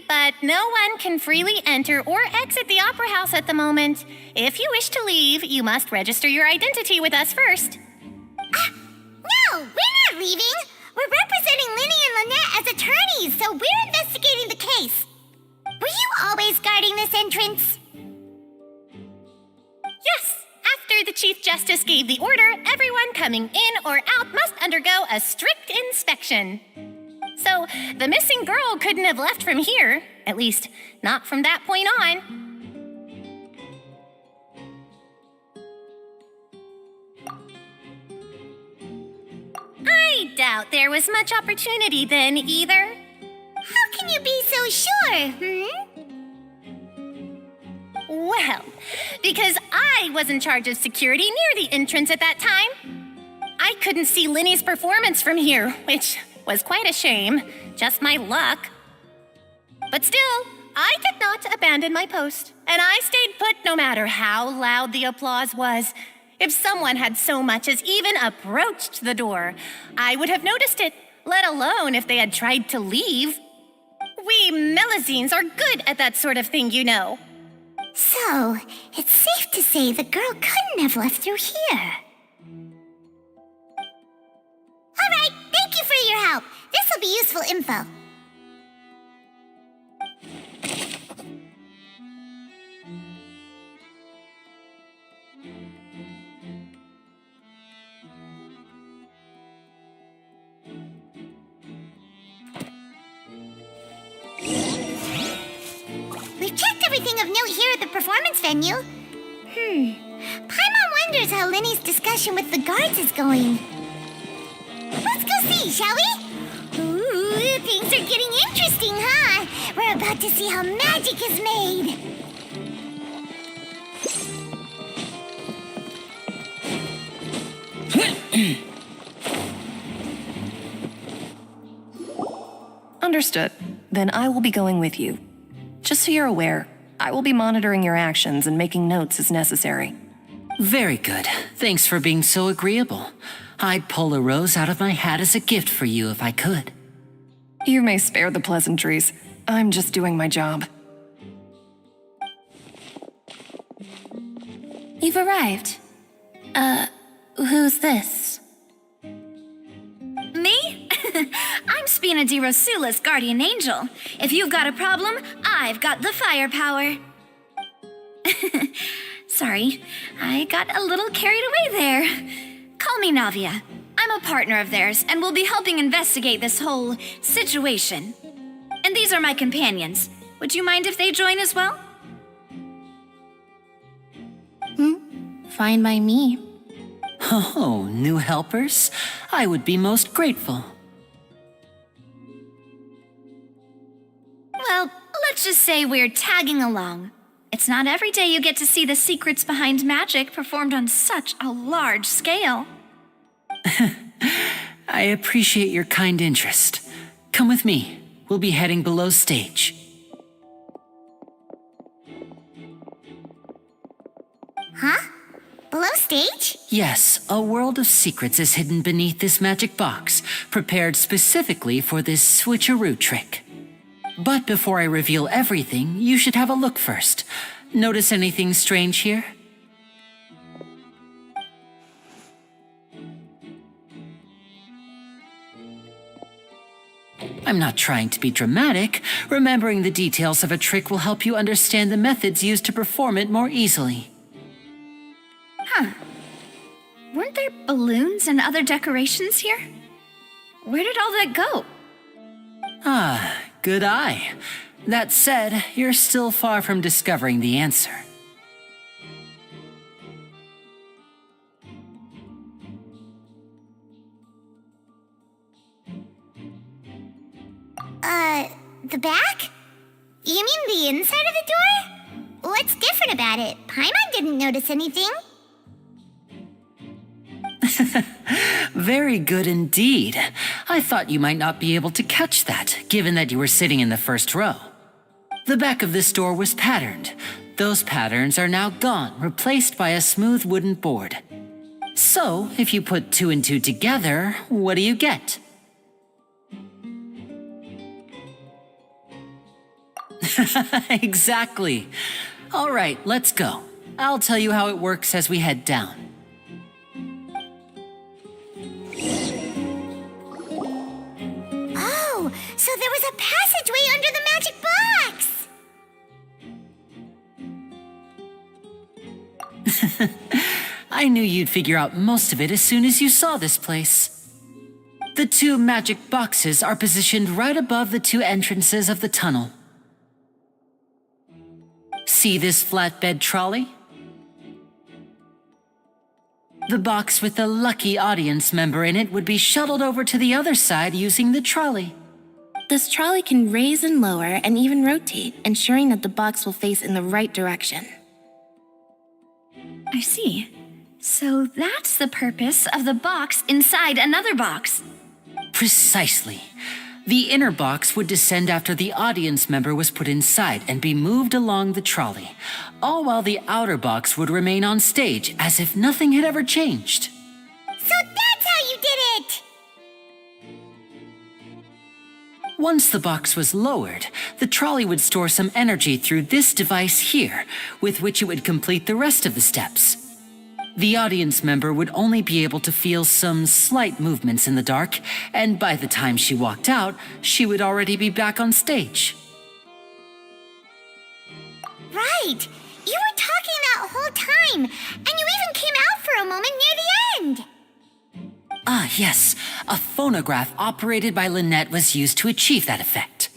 But no one can freely enter or exit the Opera House at the moment. If you wish to leave, you must register your identity with us first. No, we're not leaving. We're representing Linny and Lynette as attorneys, so we're investigating the case. Were you always guarding this entrance? Yes, after the Chief Justice gave the order, everyone coming in or out must undergo a strict inspection. So, the missing girl couldn't have left from here. At least, not from that point on. I doubt there was much opportunity then, either. How can you be so sure, Well, because I was in charge of security near the entrance at that time. I couldn't see Linny's performance from here, which was quite a shame. Just my luck. But still, I did not abandon my post, and I stayed put no matter how loud the applause was. If someone had so much as even approached the door, I would have noticed it, let alone if they had tried to leave. We Melusines are good at that sort of thing, you know. So, it's safe to say the girl couldn't have left through here. Alright, thank you for your help. This will be useful info. We've checked everything of note here at the performance venue. Paimon wonders how Linny's discussion with the guards is going. Let's go see, shall we? Ooh, things are getting interesting, huh? We're about to see how magic is made. Understood. Then I will be going with you. Just so you're aware, I will be monitoring your actions and making notes as necessary. Very good. Thanks for being so agreeable. I'd pull a rose out of my hat as a gift for you if I could. You may spare the pleasantries. I'm just doing my job. You've arrived. Who's this? Me? I'm Spina di Rosula's guardian angel. If you've got a problem, I've got the firepower. Sorry, I got a little carried away there. Call me Navia. I'm a partner of theirs and will be helping investigate this whole situation. And these are my companions. Would you mind if they join as well? Fine by me. Oh, new helpers? I would be most grateful. Well, let's just say we're tagging along. It's not every day you get to see the secrets behind magic performed on such a large scale. I appreciate your kind interest. Come with me. We'll be heading below stage. Huh? Below stage? Yes, a world of secrets is hidden beneath this magic box, prepared specifically for this switcheroo trick. But before I reveal everything, you should have a look first. Notice anything strange here? I'm not trying to be dramatic. Remembering the details of a trick will help you understand the methods used to perform it more easily. Huh. Weren't there balloons and other decorations here? Where did all that go? Ah, good eye. That said, you're still far from discovering the answer. The back? You mean the inside of the door? What's different about it? Paimon didn't notice anything. Very good indeed. I thought you might not be able to catch that, given that you were sitting in the first row. The back of this door was patterned. Those patterns are now gone, replaced by a smooth wooden board. So, if you put 2 and 2 together, what do you get? Exactly. All right, let's go. I'll tell you how it works as we head down. Oh, so there was a passageway under the magic box! I knew you'd figure out most of it as soon as you saw this place. The 2 magic boxes are positioned right above the 2 entrances of the tunnel. See this flatbed trolley? The box with the lucky audience member in it would be shuttled over to the other side using the trolley. This trolley can raise and lower and even rotate, ensuring that the box will face in the right direction. I see. So that's the purpose of the box inside another box. Precisely. The inner box would descend after the audience member was put inside and be moved along the trolley, all while the outer box would remain on stage as if nothing had ever changed. So that's how you did it! Once the box was lowered, the trolley would store some energy through this device here, with which it would complete the rest of the steps. The audience member would only be able to feel some slight movements in the dark, and by the time she walked out, she would already be back on stage. Right! You were talking that whole time, and you even came out for a moment near the end! Ah, yes. A phonograph operated by Lynette was used to achieve that effect.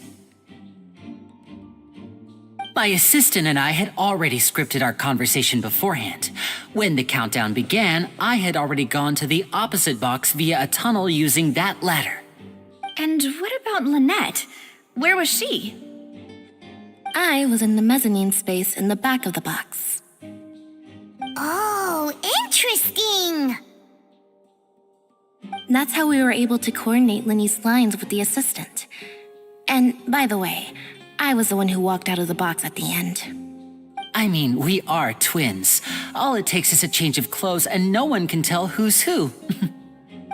My assistant and I had already scripted our conversation beforehand. When the countdown began, I had already gone to the opposite box via a tunnel using that ladder. And what about Lynette? Where was she? I was in the mezzanine space in the back of the box. Oh, interesting! That's how we were able to coordinate Linny's lines with the assistant. And by the way, I was the one who walked out of the box at the end. I mean, we are twins. All it takes is a change of clothes and no one can tell who's who.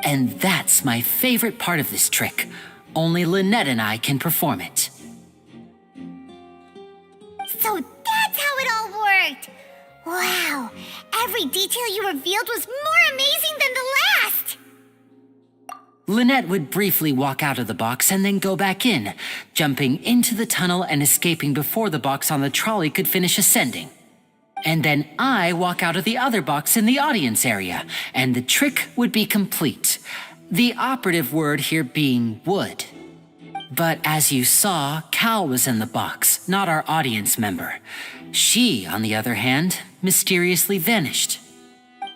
And that's my favorite part of this trick. Only Lynette and I can perform it. So that's how it all worked! Wow, every detail you revealed was more amazing than the last! Lynette would briefly walk out of the box and then go back in, jumping into the tunnel and escaping before the box on the trolley could finish ascending. And then I walk out of the other box in the audience area, and the trick would be complete. The operative word here being would. But as you saw, Cal was in the box, not our audience member. She, on the other hand, mysteriously vanished.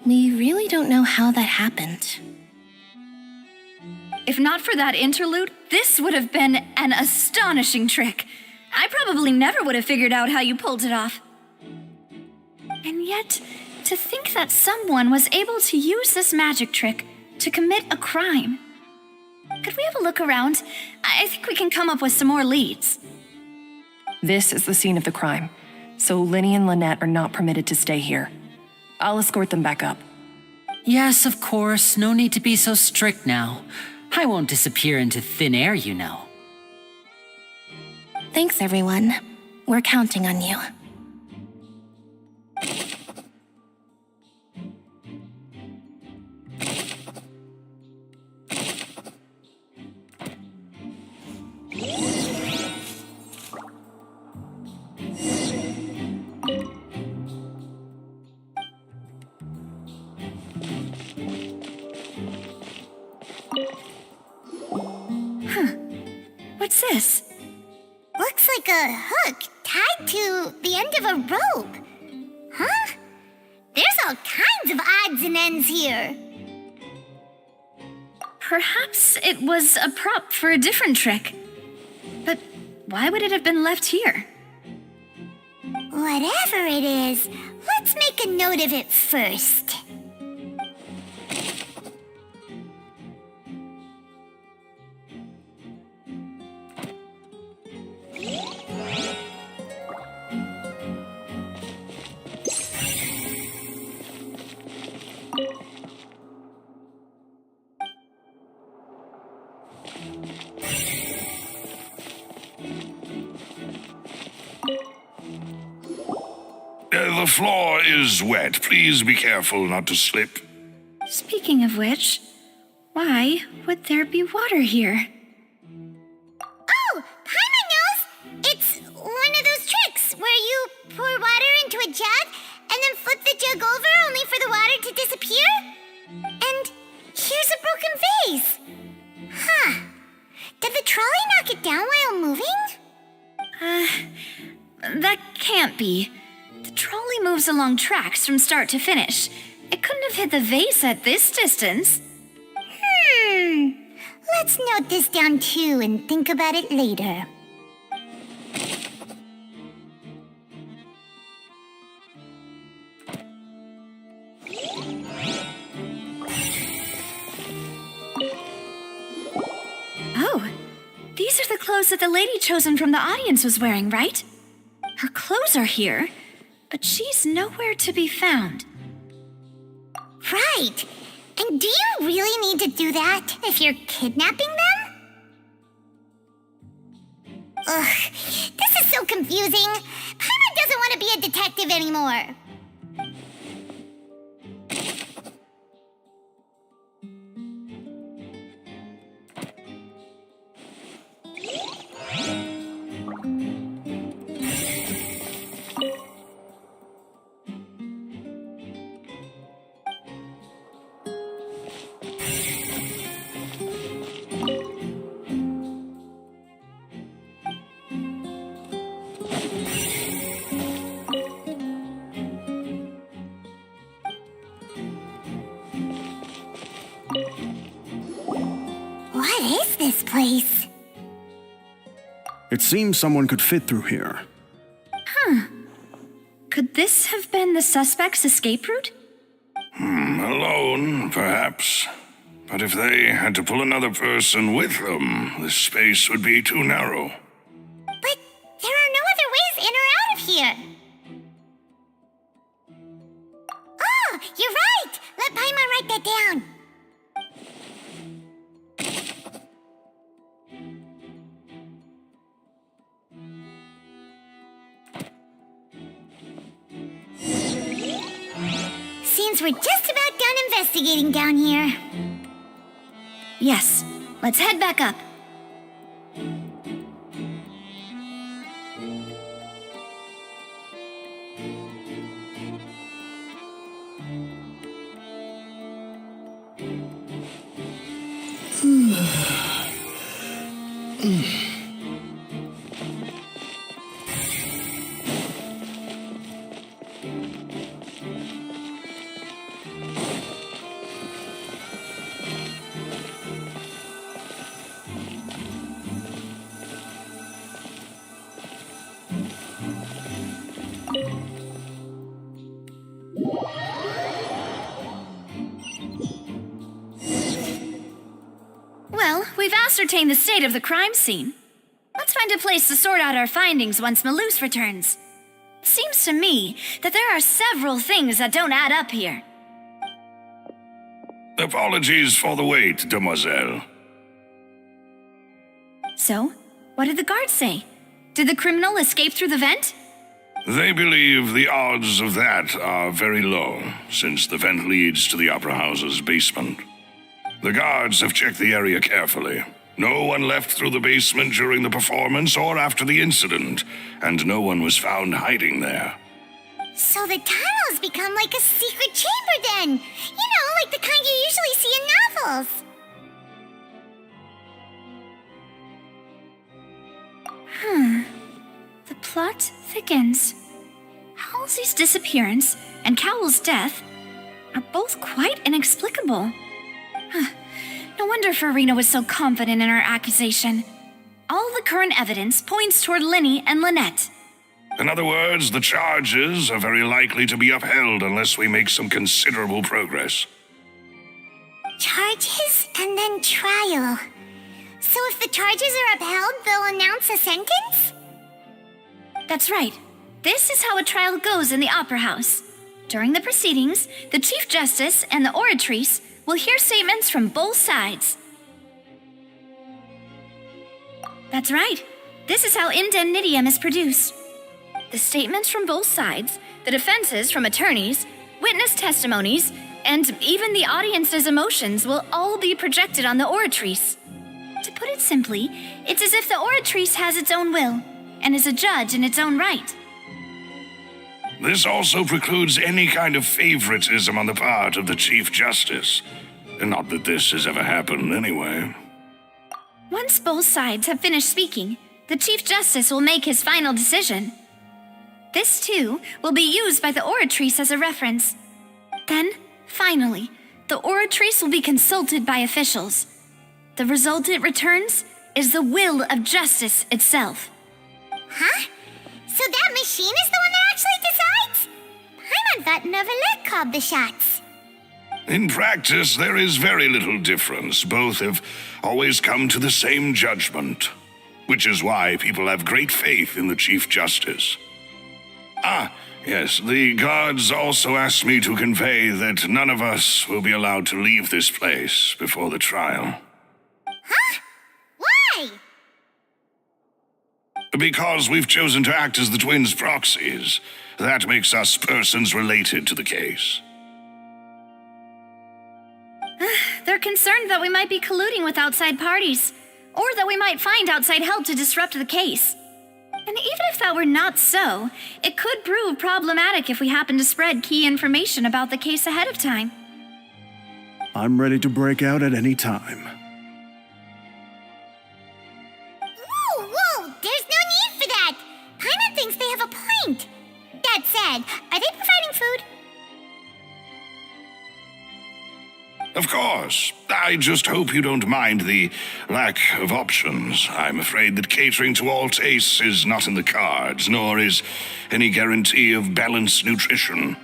We really don't know how that happened. If not for that interlude, this would have been an astonishing trick. I probably never would have figured out how you pulled it off. And yet, to think that someone was able to use this magic trick to commit a crime. Could we have a look around? I think we can come up with some more leads. This is the scene of the crime, so Linny and Lynette are not permitted to stay here. I'll escort them back up. Yes, of course. No need to be so strict now. I won't disappear into thin air, you know. Thanks, everyone. We're counting on you. What's this? Looks like a hook tied to the end of a rope. Huh? There's all kinds of odds and ends here. Perhaps it was a prop for a different trick. But why would it have been left here? Whatever it is, let's make a note of it first. The floor is wet. Please be careful not to slip. Speaking of which, why would there be water here? Oh, Paimon knows! It's one of those tricks where you pour water into a jug and then flip the jug over only for the water to disappear? And here's a broken vase. Huh. Did the trolley knock it down while moving? That can't be. The trolley moves along tracks from start to finish. It couldn't have hit the vase at this distance. Let's note this down too and think about it later. Oh, these are the clothes that the lady chosen from the audience was wearing, right? Her clothes are here, but she's nowhere to be found. Right. And do you really need to do that if you're kidnapping them? Ugh, this is so confusing. Paimon doesn't want to be a detective anymore. What is this place? It seems someone could fit through here. Could this have been the suspect's escape route? Alone, perhaps. But if they had to pull another person with them, the space would be too narrow. But there are no other ways in or out of here. Oh, you're right! Let Paimon write that down. Seems we're just about done investigating down here. Yes, let's head back up. Well, we've ascertained the state of the crime scene. Let's find a place to sort out our findings once Malouse returns. Seems to me that there are several things that don't add up here. Apologies for the wait, demoiselle. So, what did the guards say? Did the criminal escape through the vent? They believe the odds of that are very low, since the vent leads to the Opera House's basement. The guards have checked the area carefully. No one left through the basement during the performance or after the incident, and no one was found hiding there. So the tunnels become like a secret chamber then. You know, like the kind you usually see in novels. The plot thickens. Halsey's disappearance and Cowell's death are both quite inexplicable. No wonder Farina was so confident in her accusation. All the current evidence points toward Linny and Lynette. In other words, the charges are very likely to be upheld unless we make some considerable progress. Charges and then trial. So if the charges are upheld, they'll announce a sentence? That's right. This is how a trial goes in the Opera House. During the proceedings, the Chief Justice and the Oratrice will hear statements from both sides. That's right. This is how indemnitium is produced. The statements from both sides, the defenses from attorneys, witness testimonies, and even the audience's emotions will all be projected on the Oratrice. To put it simply, it's as if the Oratrice has its own will and is a judge in its own right. This also precludes any kind of favoritism on the part of the Chief Justice. Not that this has ever happened anyway. Once both sides have finished speaking, the Chief Justice will make his final decision. This, too, will be used by the Oratrice as a reference. Then, finally, the Oratrice will be consulted by officials. The result it returns is the will of justice itself. Huh? So that machine is the one that actually decides? Paimon thought Neuvillette called the shots. In practice, there is very little difference. Both have always come to the same judgment, which is why people have great faith in the Chief Justice. Ah, yes, the guards also asked me to convey that none of us will be allowed to leave this place before the trial. Huh? Why? Because we've chosen to act as the twins' proxies, that makes us persons related to the case. They're concerned that we might be colluding with outside parties, or that we might find outside help to disrupt the case. And even if that were not so, it could prove problematic if we happen to spread key information about the case ahead of time. I'm ready to break out at any time. Whoa, there's no need for that. Paimon thinks they have a point. That said, are they providing food? Of course. I just hope you don't mind the lack of options. I'm afraid that catering to all tastes is not in the cards, nor is any guarantee of balanced nutrition.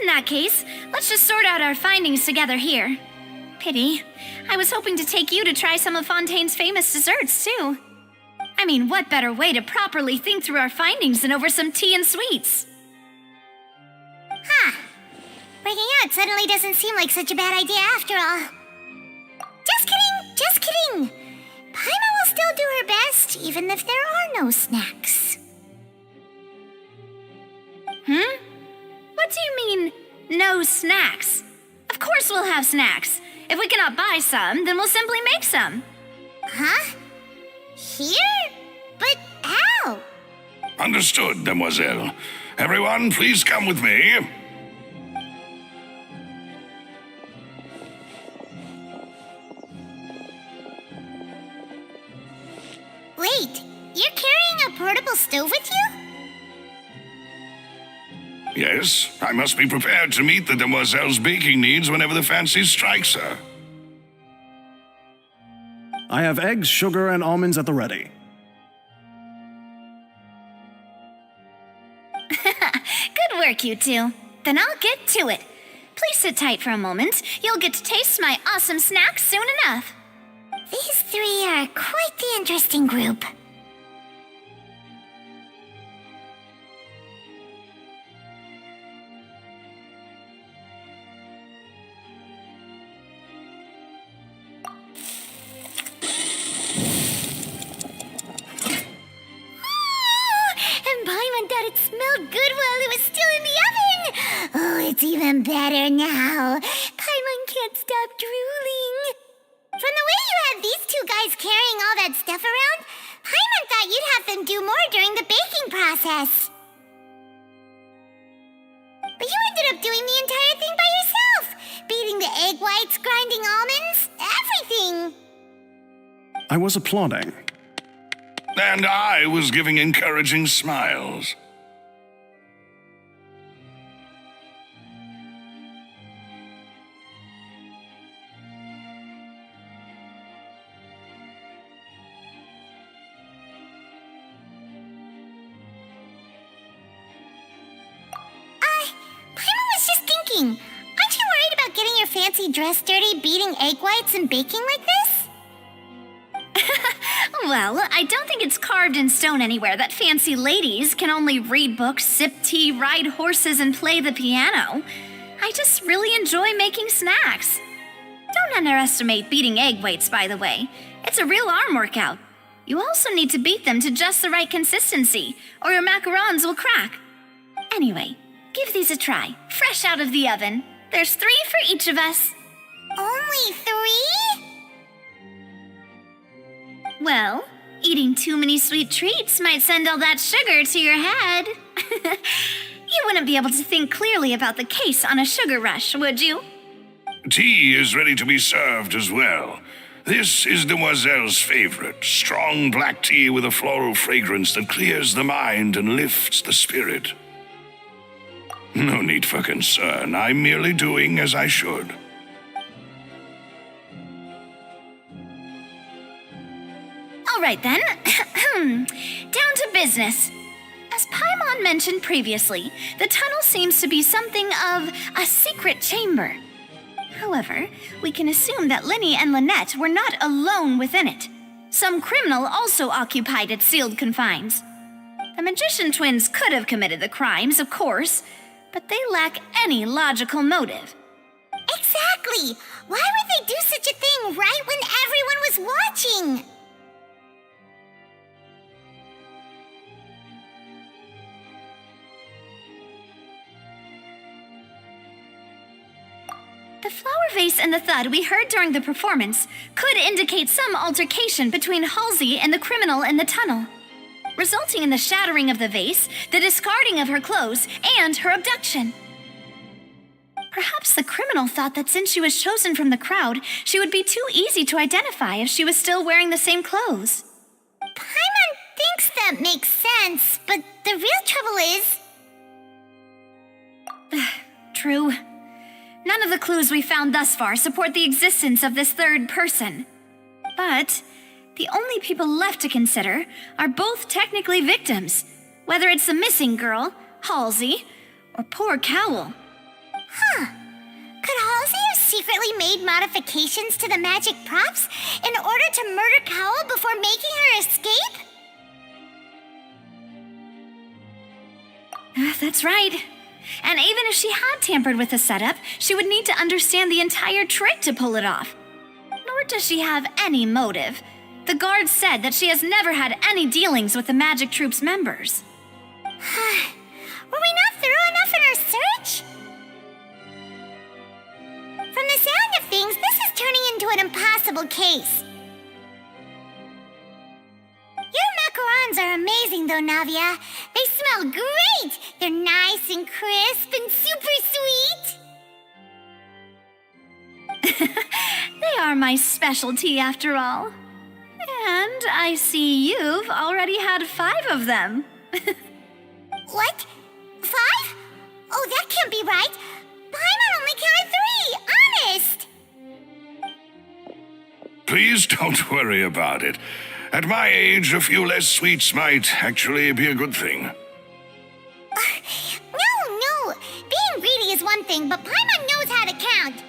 In that case, let's just sort out our findings together here. Pity. I was hoping to take you to try some of Fontaine's famous desserts, too. I mean, what better way to properly think through our findings than over some tea and sweets? Huh. Breaking out suddenly doesn't seem like such a bad idea after all. Just kidding. Paimon will still do her best, even if there are no snacks. What do you mean, no snacks? Of course we'll have snacks. If we cannot buy some, then we'll simply make some. Huh? Here? But how? Understood, Demoiselle. Everyone, please come with me. Wait, you're carrying a portable stove with you? Yes, I must be prepared to meet the Demoiselle's baking needs whenever the fancy strikes her. I have eggs, sugar, and almonds at the ready. Good work, you two. Then I'll get to it. Please sit tight for a moment. You'll get to taste my awesome snacks soon enough. These three are quite the interesting group. And Paimon thought it smelled good while it was still in the oven. Oh, it's even better now. Paimon can't stop drooling. From the way you had these two guys carrying all that stuff around, Paimon thought you'd have them do more during the baking process. But you ended up doing the entire thing by yourself. Beating the egg whites, grinding almonds, everything. I was applauding. And I was giving encouraging smiles. Aren't you worried about getting your fancy dress dirty, beating egg whites and baking like this? Well, I don't think it's carved in stone anywhere that fancy ladies can only read books, sip tea, ride horses, and play the piano. I just really enjoy making snacks. Don't underestimate beating egg whites, by the way. It's a real arm workout. You also need to beat them to just the right consistency, or your macarons will crack. Anyway, give these a try, fresh out of the oven. There's 3 for each of us. Only 3? Well, eating too many sweet treats might send all that sugar to your head. You wouldn't be able to think clearly about the case on a sugar rush, would you? Tea is ready to be served as well. This is Demoiselle's favorite, strong black tea with a floral fragrance that clears the mind and lifts the spirit. No need for concern. I'm merely doing as I should. All right then. Down to business. As Paimon mentioned previously, the tunnel seems to be something of a secret chamber. However, we can assume that Linny and Lynette were not alone within it. Some criminal also occupied its sealed confines. The magician twins could have committed the crimes, of course, but they lack any logical motive. Exactly! Why would they do such a thing right when everyone was watching? The flower vase and the thud we heard during the performance could indicate some altercation between Halsey and the criminal in the tunnel, resulting in the shattering of the vase, the discarding of her clothes, and her abduction. Perhaps the criminal thought that since she was chosen from the crowd, she would be too easy to identify if she was still wearing the same clothes. Paimon thinks that makes sense, but the real trouble is... True. None of the clues we found thus far support the existence of this third person. But the only people left to consider are both technically victims, whether it's the missing girl, Halsey, or poor Cowl. Huh. Could Halsey have secretly made modifications to the magic props in order to murder Cowl before making her escape? That's right. And even if she had tampered with the setup, she would need to understand the entire trick to pull it off. Nor does she have any motive. The guard said that she has never had any dealings with the Magic Troop's members. Were we not thorough enough in our search? From the sound of things, this is turning into an impossible case. Your macarons are amazing, though, Navia. They smell great! They're nice and crisp and super sweet. They are my specialty, after all. And I see you've already had 5 of them. What? 5? Oh, that can't be right. Paimon only counted 3, honest. Please don't worry about it. At my age, a few less sweets might actually be a good thing. No. Being greedy is one thing, but Paimon knows how to count.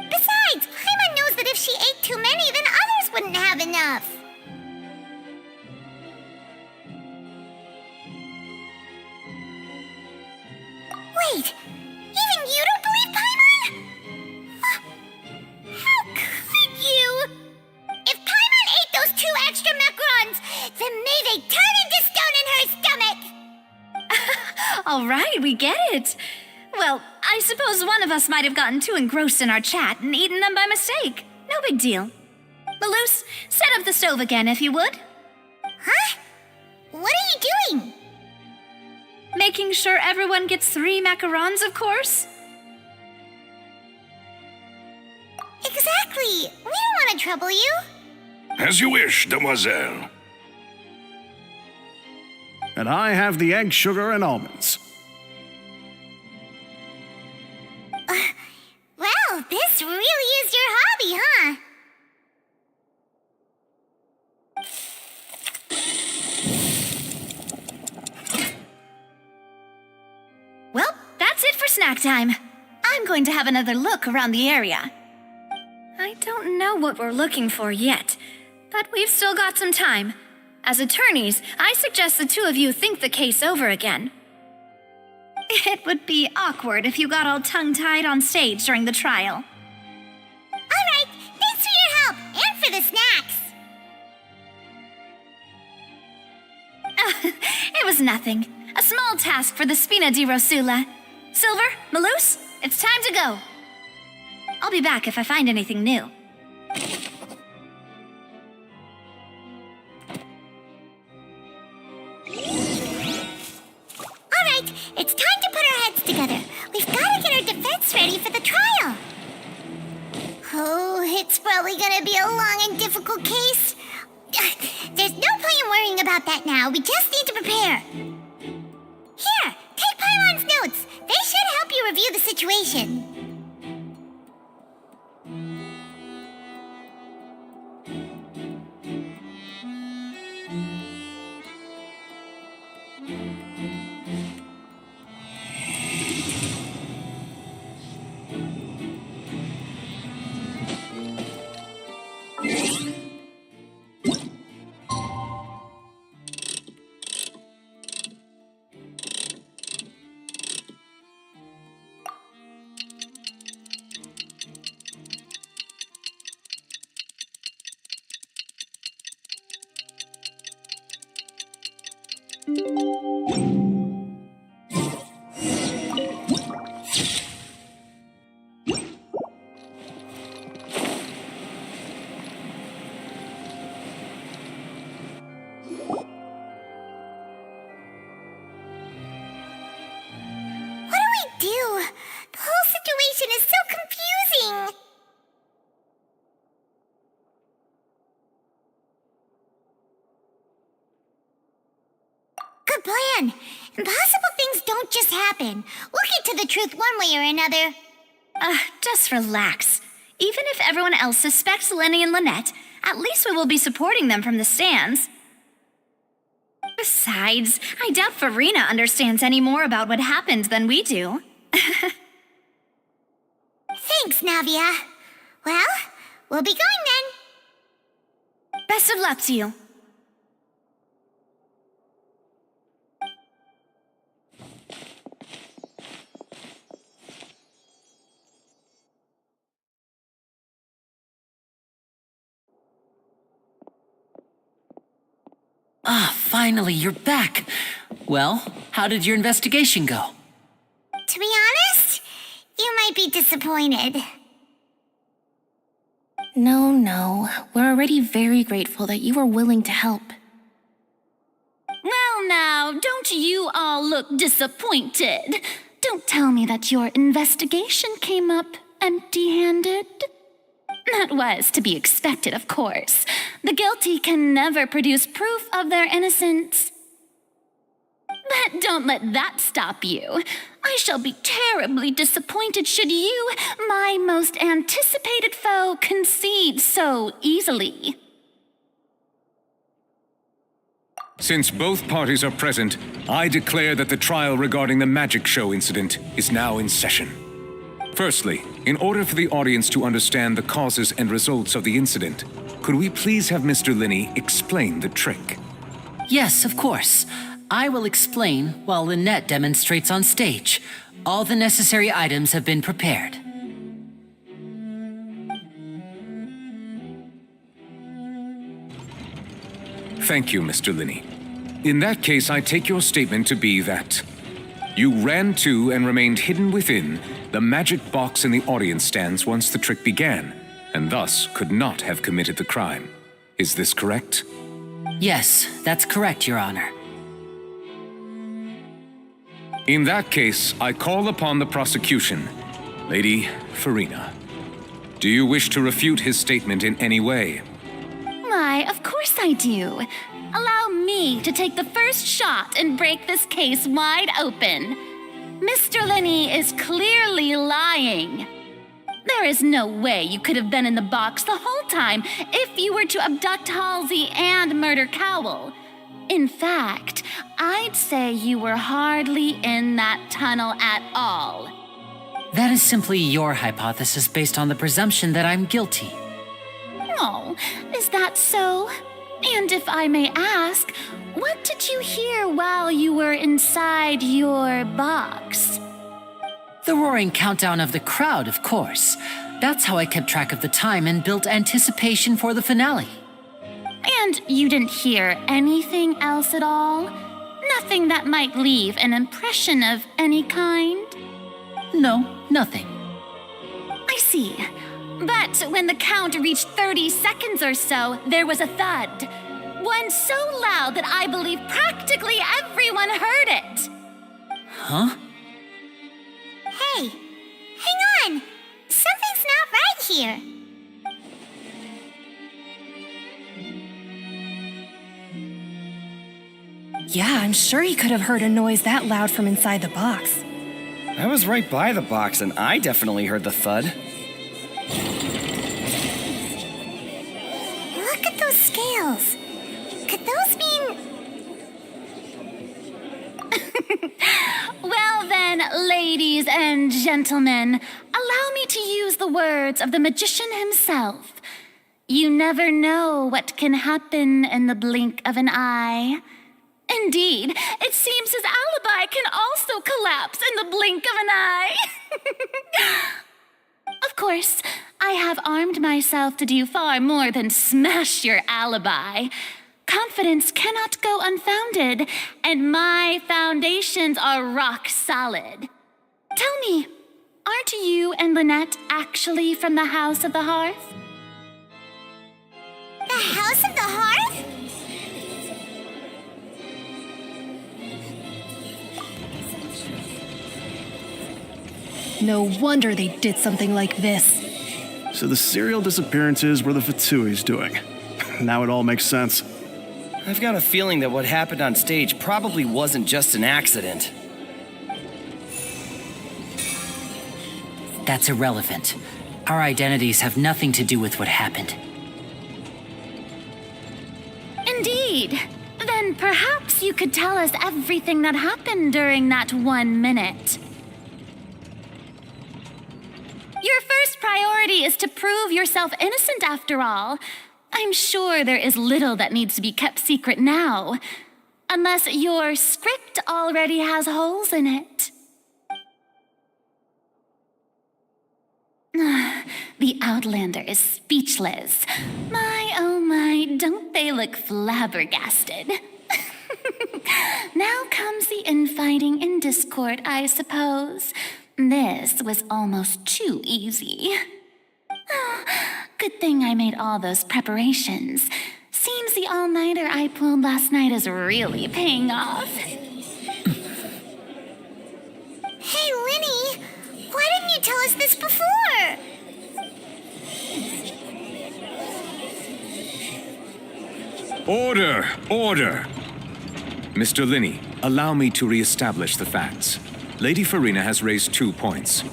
Besides, Paimon knows that if she ate too many, then others wouldn't have enough. Wait, even you don't believe Paimon? How could you? If Paimon ate those 2 extra macarons, then may they turn into stone in her stomach! All right, we get it. Well, I suppose one of us might have gotten too engrossed in our chat and eaten them by mistake. No big deal. Maloose, set up the stove again, if you would. Huh? What are you doing? Making sure everyone gets 3 macarons, of course. Exactly. We don't want to trouble you. As you wish, demoiselle. And I have the egg, sugar, and almonds. Well, this really is your hobby, huh? Well, that's it for snack time. I'm going to have another look around the area. I don't know what we're looking for yet, but we've still got some time. As attorneys, I suggest the 2 of you think the case over again. It would be awkward if you got all tongue-tied on stage during the trial. All right, thanks for your help and for the snacks. It was nothing. A small task for the Spina di Rosula. Silver, Maloose, it's time to go. I'll be back if I find anything new. All right, it's time to put our heads together. We've got to get our defense ready for the trial. Oh, it's probably going to be a long and difficult case. There's no point in worrying about that now. We just need to prepare. Here, take Paimon's notes. They should help you review the situation. plan. Impossible things don't just happen. We'll get to the truth one way or another. Just relax. Even if everyone else suspects Lenny and Lynette, at least we will be supporting them from the stands. Besides, I doubt Farina understands any more about what happened than we do. Thanks, Navia. Well, we'll be going then. Best of luck to you. Finally, you're back. Well, how did your investigation go? To be honest, you might be disappointed. No. We're already very grateful that you were willing to help. Well, now, don't you all look disappointed. Don't tell me that your investigation came up empty-handed. That was to be expected, of course. The guilty can never produce proof of their innocence. But don't let that stop you. I shall be terribly disappointed should you, my most anticipated foe, concede so easily. Since both parties are present, I declare that the trial regarding the magic show incident is now in session. Firstly, in order for the audience to understand the causes and results of the incident, could we please have Mr. Linney explain the trick? Yes, of course. I will explain while Lynette demonstrates on stage. All the necessary items have been prepared. Thank you, Mr. Linney. In that case, I take your statement to be that you ran to and remained hidden within the magic box in the audience stands once the trick began, and thus could not have committed the crime. Is this correct? Yes, that's correct, Your Honor. In that case, I call upon the prosecution. Lady Farina, do you wish to refute his statement in any way? Why, of course I do. Allow me to take the first shot and break this case wide open. Mr. Linney is clearly lying. There is no way you could have been in the box the whole time if you were to abduct Halsey and murder Cowell. In fact, I'd say you were hardly in that tunnel at all. That is simply your hypothesis based on the presumption that I'm guilty. Oh, is that so? And if I may ask, what did you hear while you were inside your box? The roaring countdown of the crowd, of course. That's how I kept track of the time and built anticipation for the finale. And you didn't hear anything else at all? Nothing that might leave an impression of any kind? No, nothing. I see. But when the count reached 30 seconds or so, there was a thud. One so loud that I believe practically everyone heard it. Huh? Hey, hang on. Something's not right here. Yeah, I'm sure he could have heard a noise that loud from inside the box. I was right by the box and I definitely heard the thud. Look at those scales. Could those mean... Well then, ladies and gentlemen, allow me to use the words of the magician himself. You never know what can happen in the blink of an eye. Indeed, it seems his alibi can also collapse in the blink of an eye. Of course, I have armed myself to do far more than smash your alibi. Confidence cannot go unfounded, and my foundations are rock solid. Tell me, aren't you and Lynette actually from the House of the Hearth? The House of the Hearth? No wonder they did something like this. So the serial disappearances were the Fatsui's doing. Now it all makes sense. I've got a feeling that what happened on stage probably wasn't just an accident. That's irrelevant. Our identities have nothing to do with what happened. Indeed. Then perhaps you could tell us everything that happened during that 1 minute. Your first priority is to prove yourself innocent after all. I'm sure there is little that needs to be kept secret now. Unless your script already has holes in it. The Outlander is speechless. My, oh my, don't they look flabbergasted? Now comes the infighting and discord, I suppose. This was almost too easy. Good thing I made all those preparations. Seems the all-nighter I pulled last night is really paying off. Hey, Linny, why didn't you tell us this before? Order! Order! Mr. Linney, allow me to re-establish the facts. Lady Farina has raised 2 points.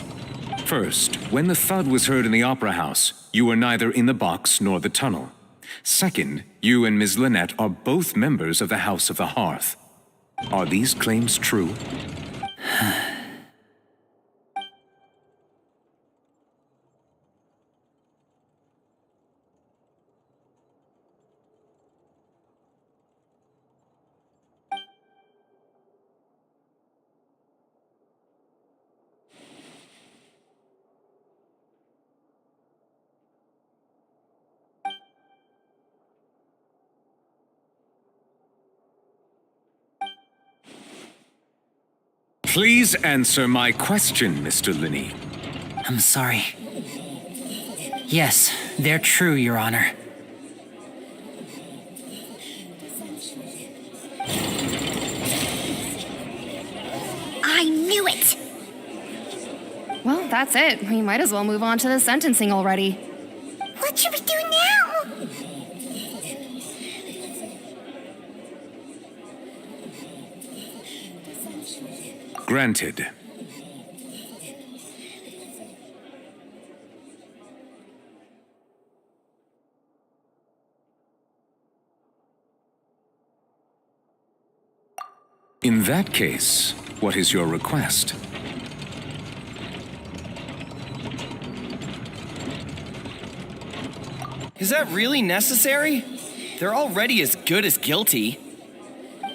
First, when the thud was heard in the Opera House, you were neither in the box nor the tunnel. Second, you and Ms. Lynette are both members of the House of the Hearth. Are these claims true? Please answer my question, Mr. Linney. I'm sorry. Yes, they're true, Your Honor. I knew it! Well, that's it. We might as well move on to the sentencing already. What should we do now? Granted. In that case, what is your request? Is that really necessary? They're already as good as guilty.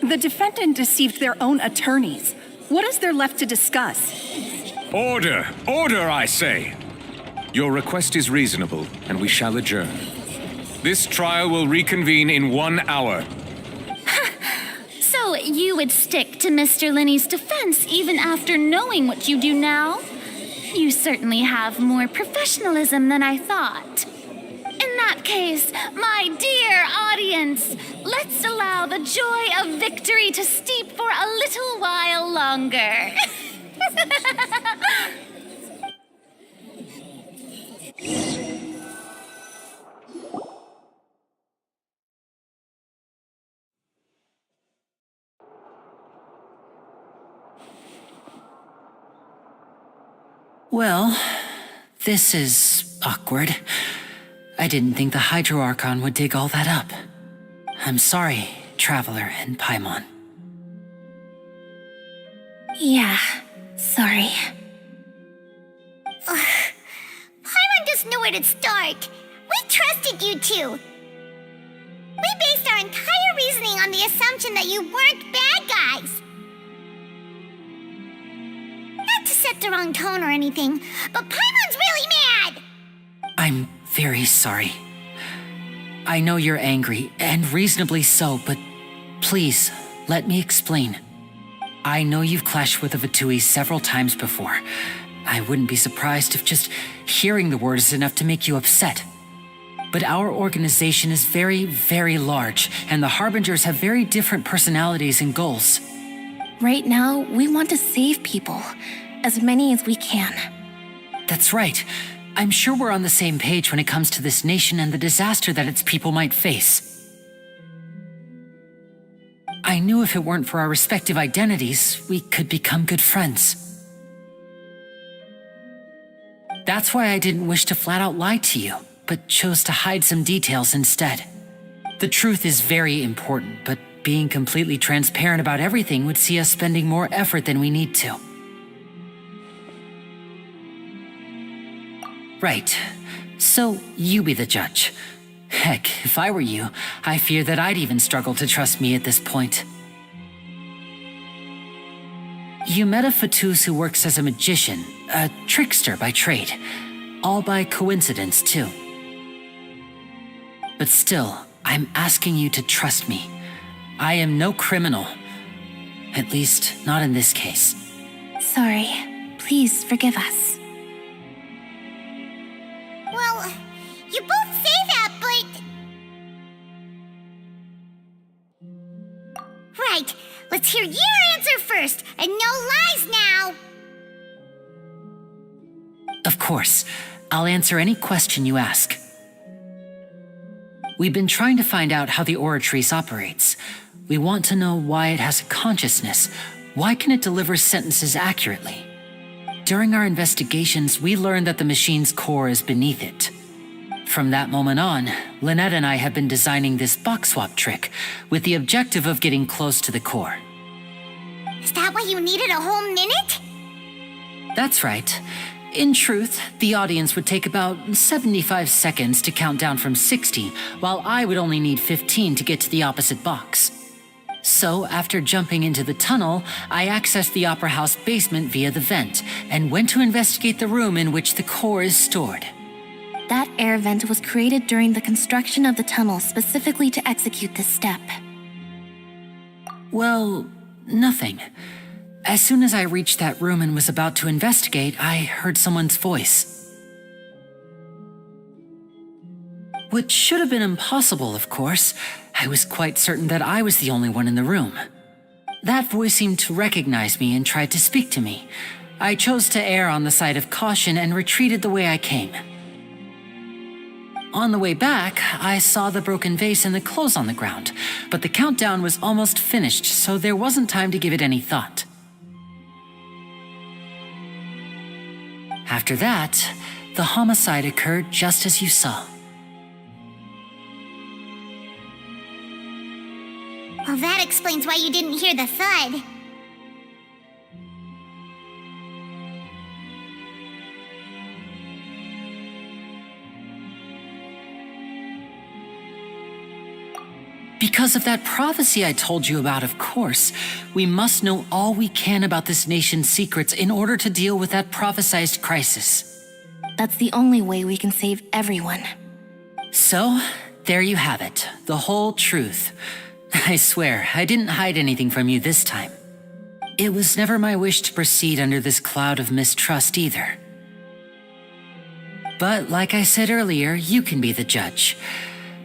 The defendant deceived their own attorneys. What is there left to discuss? Order! Order, I say! Your request is reasonable, and we shall adjourn. This trial will reconvene in 1 hour. So you would stick to Mr. Linney's defense even after knowing what you do now? You certainly have more professionalism than I thought. In that case, my dear audience, let's allow the joy of victory to steep for a little while longer. Well, this is awkward. I didn't think the Hydroarchon would dig all that up. I'm sorry, Traveler and Paimon. Yeah, sorry. Paimon doesn't know where to start. We trusted you two. We based our entire reasoning on the assumption that you weren't bad guys. Not to set the wrong tone or anything, but Paimon's really mad! I'm very sorry. I know you're angry, and reasonably so, but please, let me explain. I know you've clashed with the Vatui several times before. I wouldn't be surprised if just hearing the word is enough to make you upset. But our organization is very, very large, and the Harbingers have very different personalities and goals. Right now, we want to save people. As many as we can. That's right. I'm sure we're on the same page when it comes to this nation and the disaster that its people might face. I knew if it weren't for our respective identities, we could become good friends. That's why I didn't wish to flat out lie to you, but chose to hide some details instead. The truth is very important, but being completely transparent about everything would see us spending more effort than we need to. Right. So you be the judge. Heck, if I were you, I fear that I'd even struggle to trust me at this point. You met a Fatus who works as a magician, a trickster by trade. All by coincidence, too. But still, I'm asking you to trust me. I am no criminal. At least, not in this case. Sorry. Please forgive us. Well, you both say that, but... Right, let's hear your answer first, and no lies now! Of course, I'll answer any question you ask. We've been trying to find out how the Oratrice operates. We want to know why it has a consciousness. Why can it deliver sentences accurately? During our investigations, we learned that the machine's core is beneath it. From that moment on, Lynette and I have been designing this box swap trick with the objective of getting close to the core. Is that why you needed a whole minute? That's right. In truth, the audience would take about 75 seconds to count down from 60, while I would only need 15 to get to the opposite box. So, after jumping into the tunnel, I accessed the Opera House basement via the vent, and went to investigate the room in which the core is stored. That air vent was created during the construction of the tunnel specifically to execute this step. Well, nothing. As soon as I reached that room and was about to investigate, I heard someone's voice. Which should have been impossible, of course. I was quite certain that I was the only one in the room. That voice seemed to recognize me and tried to speak to me. I chose to err on the side of caution and retreated the way I came. On the way back, I saw the broken vase and the clothes on the ground, but the countdown was almost finished, so there wasn't time to give it any thought. After that, the homicide occurred just as you saw. Well, that explains why you didn't hear the thud. Because of that prophecy I told you about, of course. We must know all we can about this nation's secrets in order to deal with that prophesized crisis. That's the only way we can save everyone. So, there you have it. The whole truth. I swear, I didn't hide anything from you this time. It was never my wish to proceed under this cloud of mistrust either. But like I said earlier, you can be the judge.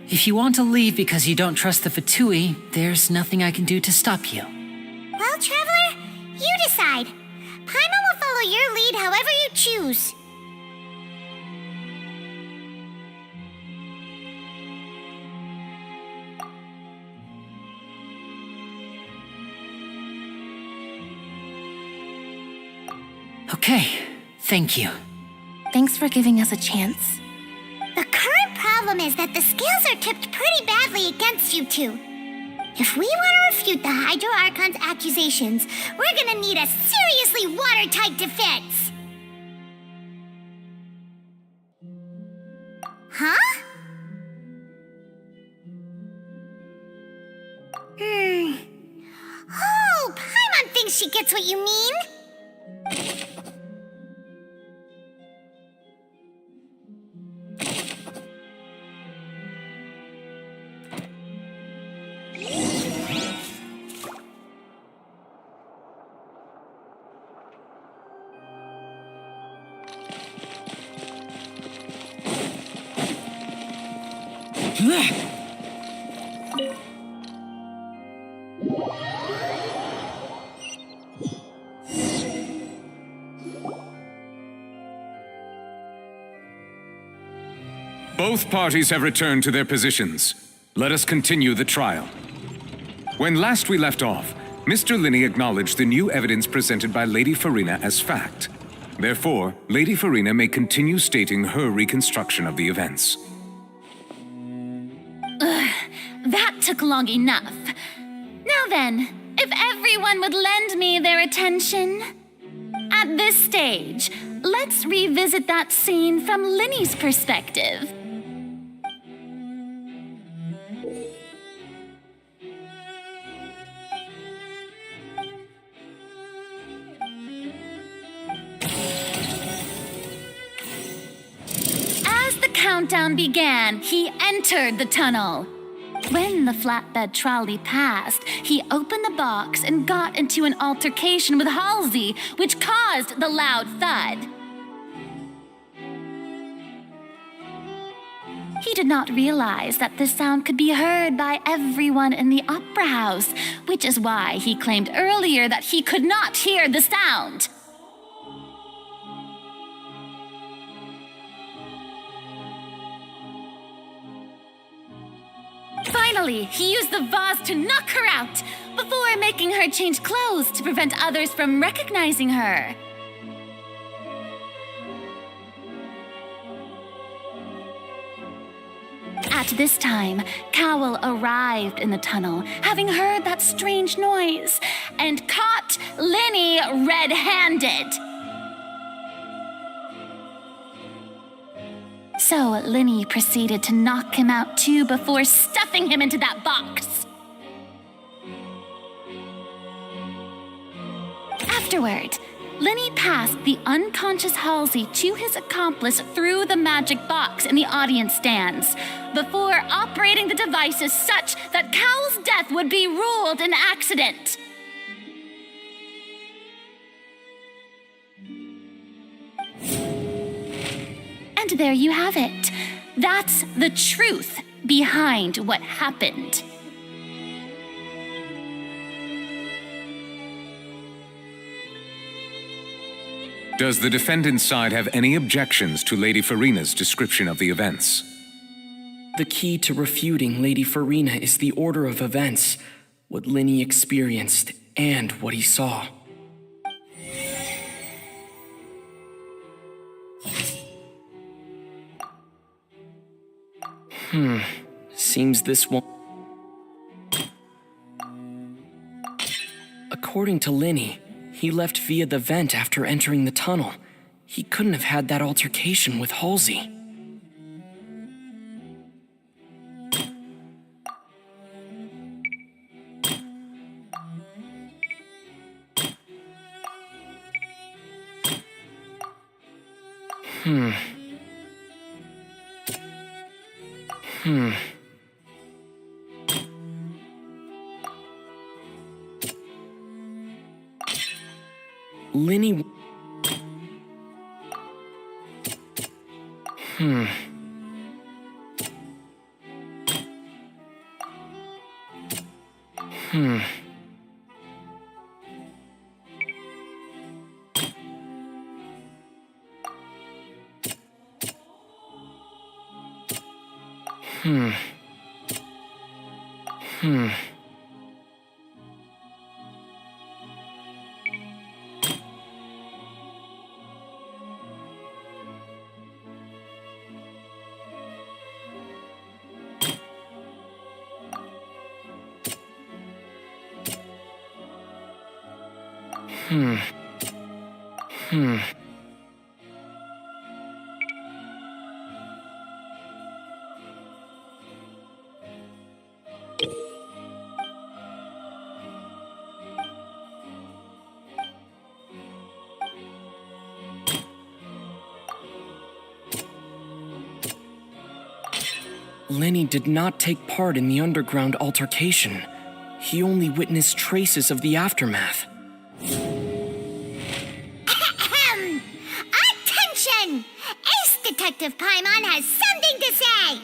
If you want to leave because you don't trust the Fatui, there's nothing I can do to stop you. Well, Traveler, you decide. Paimon will follow your lead however you choose. Okay, thank you. Thanks for giving us a chance. The current problem is that the scales are tipped pretty badly against you two. If we want to refute the Hydro Archon's accusations, we're gonna need a seriously watertight defense. Huh? Oh, Paimon thinks she gets what you mean. Both parties have returned to their positions. Let us continue the trial. When last we left off, Mr. Linney acknowledged the new evidence presented by Lady Farina as fact. Therefore, Lady Farina may continue stating her reconstruction of the events. That took long enough. Now then, if everyone would lend me their attention. At this stage, let's revisit that scene from Linny's perspective. As the countdown began, he entered the tunnel. When the flatbed trolley passed, he opened the box and got into an altercation with Halsey, which caused the loud thud. He did not realize that this sound could be heard by everyone in the opera house, which is why he claimed earlier that he could not hear the sound. Finally, he used the vase to knock her out before making her change clothes to prevent others from recognizing her. At this time, Cowell arrived in the tunnel, having heard that strange noise, and caught Linny red-handed. So Linny proceeded to knock him out too before stuffing him into that box. Afterward, Linny passed the unconscious Halsey to his accomplice through the magic box in the audience stands, before operating the devices such that Cowell's death would be ruled an accident. And there you have it. That's the truth behind what happened. Does the defendant's side have any objections to Lady Farina's description of the events? The key to refuting Lady Farina is the order of events, what Linny experienced, and what he saw. Seems this won't... According to Linny, he left via the vent after entering the tunnel. He couldn't have had that altercation with Halsey. Linny... Linny did not take part in the underground altercation. He only witnessed traces of the aftermath. Attention! Ace Detective Paimon has something to say!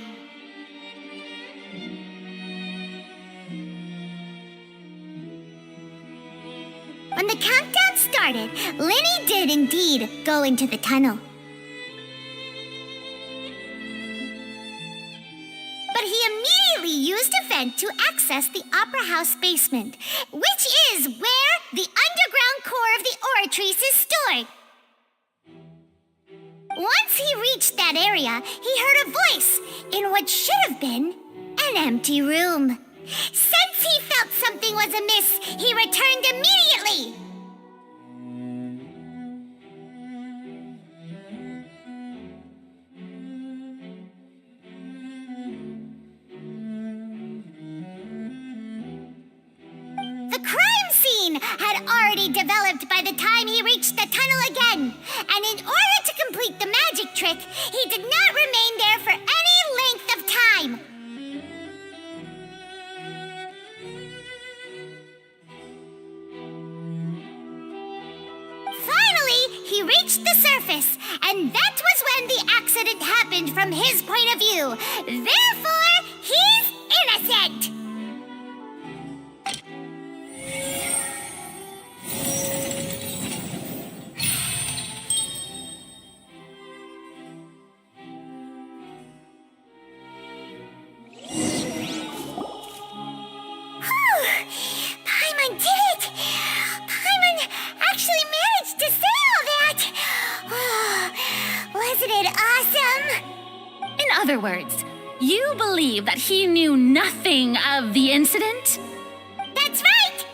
When the countdown started, Linny did indeed go into the tunnel. But he immediately used a sent to access the Opera House basement, which is where the underground core of the Oratrice is stored. Once he reached that area, he heard a voice in what should have been an empty room. Since he felt something was amiss, he returned immediately. The crime scene had already developed by the time he reached the tunnel again, and in order to complete the magic trick, he did not remain there for any length of time. Finally, he reached the surface, and that was when the accident happened from his point of view. Therefore, he's innocent. Paimon did it! Paimon actually managed to say all that! Wasn't it awesome? In other words, you believe that he knew nothing of the incident? That's right!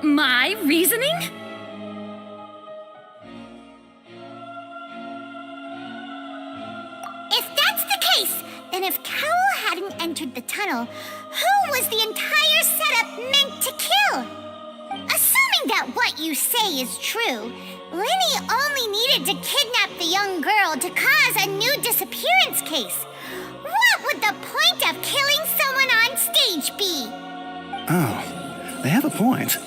My reasoning? If that's the case, then if Carol hadn't entered the tunnel, who was the entire setup meant to kill? Assuming that what you say is true, Linny only needed to kidnap the young girl to cause a new disappearance case. What would the point of killing someone on stage be? Oh, they have a point.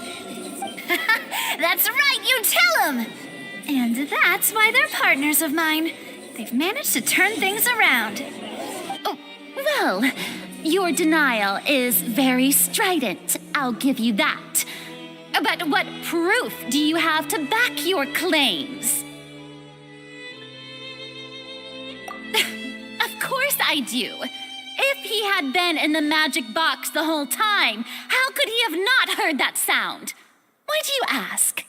That's right, you tell them! And that's why they're partners of mine. They've managed to turn things around. Oh, well, your denial is very strident, I'll give you that. But what proof do you have to back your claims? Of course I do. If he had been in the magic box the whole time, how could he have not heard that sound? Why do you ask?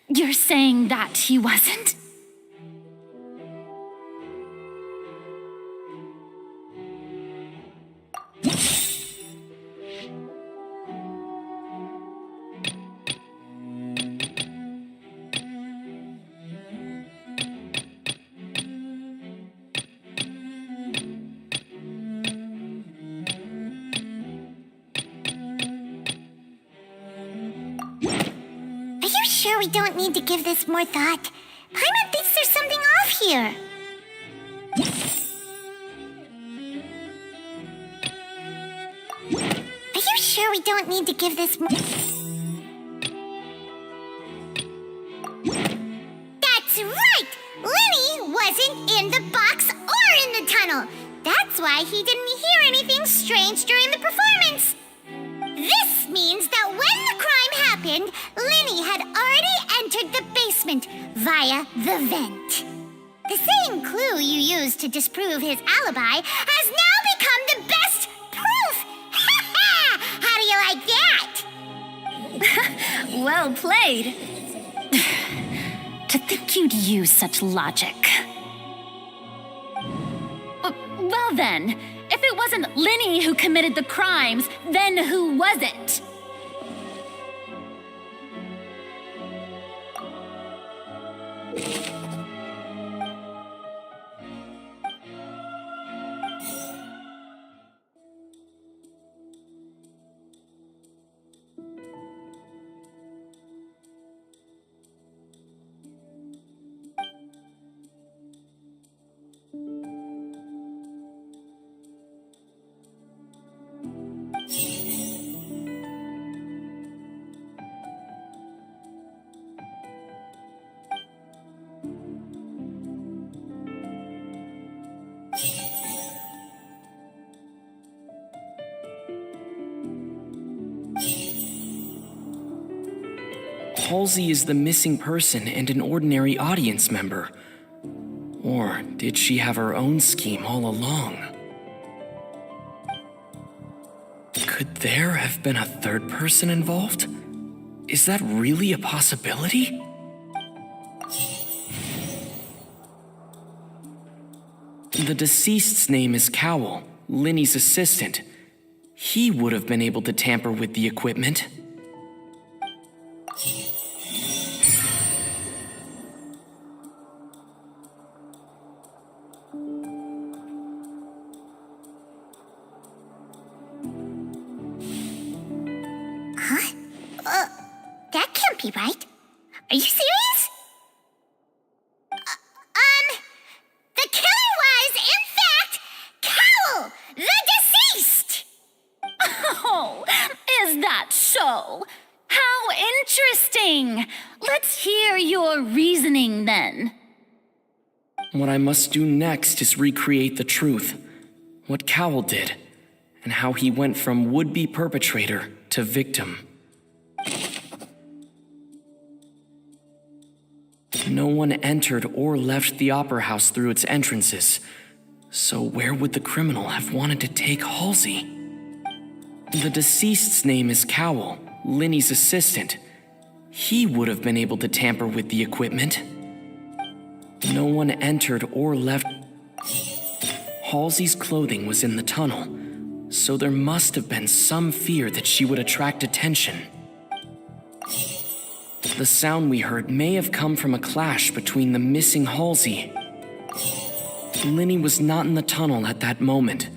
You're saying that he wasn't? Sure we don't need to give this more thought. Paimon thinks there's something off here. Are you sure we don't need to give this more... That's right! Linny wasn't in the box or in the tunnel. That's why he didn't hear anything strange during the performance. This means that when the crime happened, Linny had already entered the basement via the vent. The same clue you used to disprove his alibi has now become the best proof! How do you like that? Well played. To think you'd use such logic. Well then, if it wasn't Linny who committed the crimes, then who was it? Halsey is the missing person and an ordinary audience member. Or did she have her own scheme all along? Could there have been a third person involved? Is that really a possibility? The deceased's name is Cowell, Linny's assistant. He would have been able to tamper with the equipment. Huh? That can't be right. Are you serious? The killer was, in fact, Cowell, the deceased! Oh, is that so? How interesting! Let's hear your reasoning then. What I must do next is recreate the truth. What Cowell did, and how he went from would-be perpetrator to victim. No one entered or left the Opera House through its entrances. So where would the criminal have wanted to take Halsey? The deceased's name is Cowell, Linny's assistant. He would have been able to tamper with the equipment. No one entered or left. Halsey's clothing was in the tunnel, so there must have been some fear that she would attract attention. The sound we heard may have come from a clash between the missing Halsey. Linny was not in the tunnel at that moment,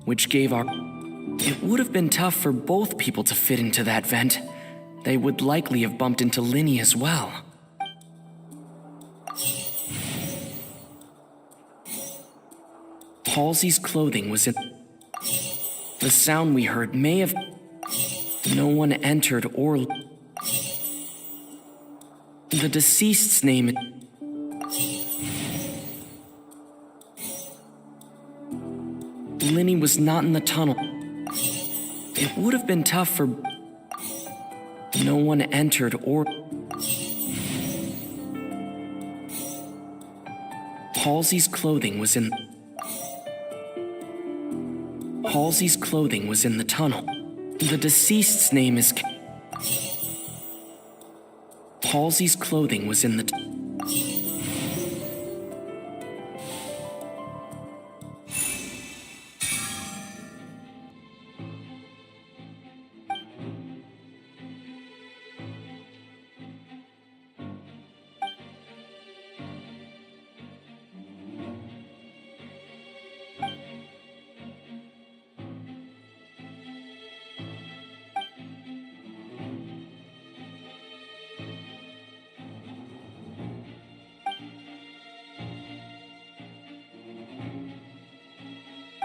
which gave our... It would have been tough for both people to fit into that vent. They would likely have bumped into Linny as well. Halsey's clothing was in... The sound we heard may have... No one entered or... The deceased's name... Linny was not in the tunnel. It would have been tough for... No one entered or... Halsey's clothing was in... Halsey's clothing was in the tunnel. The deceased's name is... Halsey's clothing was in the...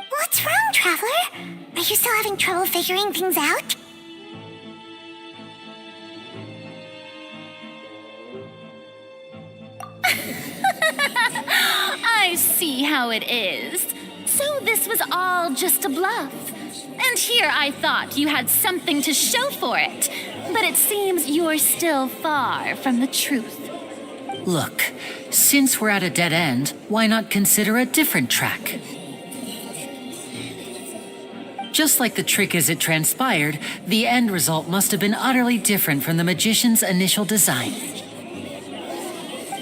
What's wrong, Traveler? Are you still having trouble figuring things out? I see how it is. So this was all just a bluff. And here I thought you had something to show for it. But it seems you're still far from the truth. Look, since we're at a dead end, why not consider a different track? Just like the trick as it transpired, the end result must have been utterly different from the magician's initial design.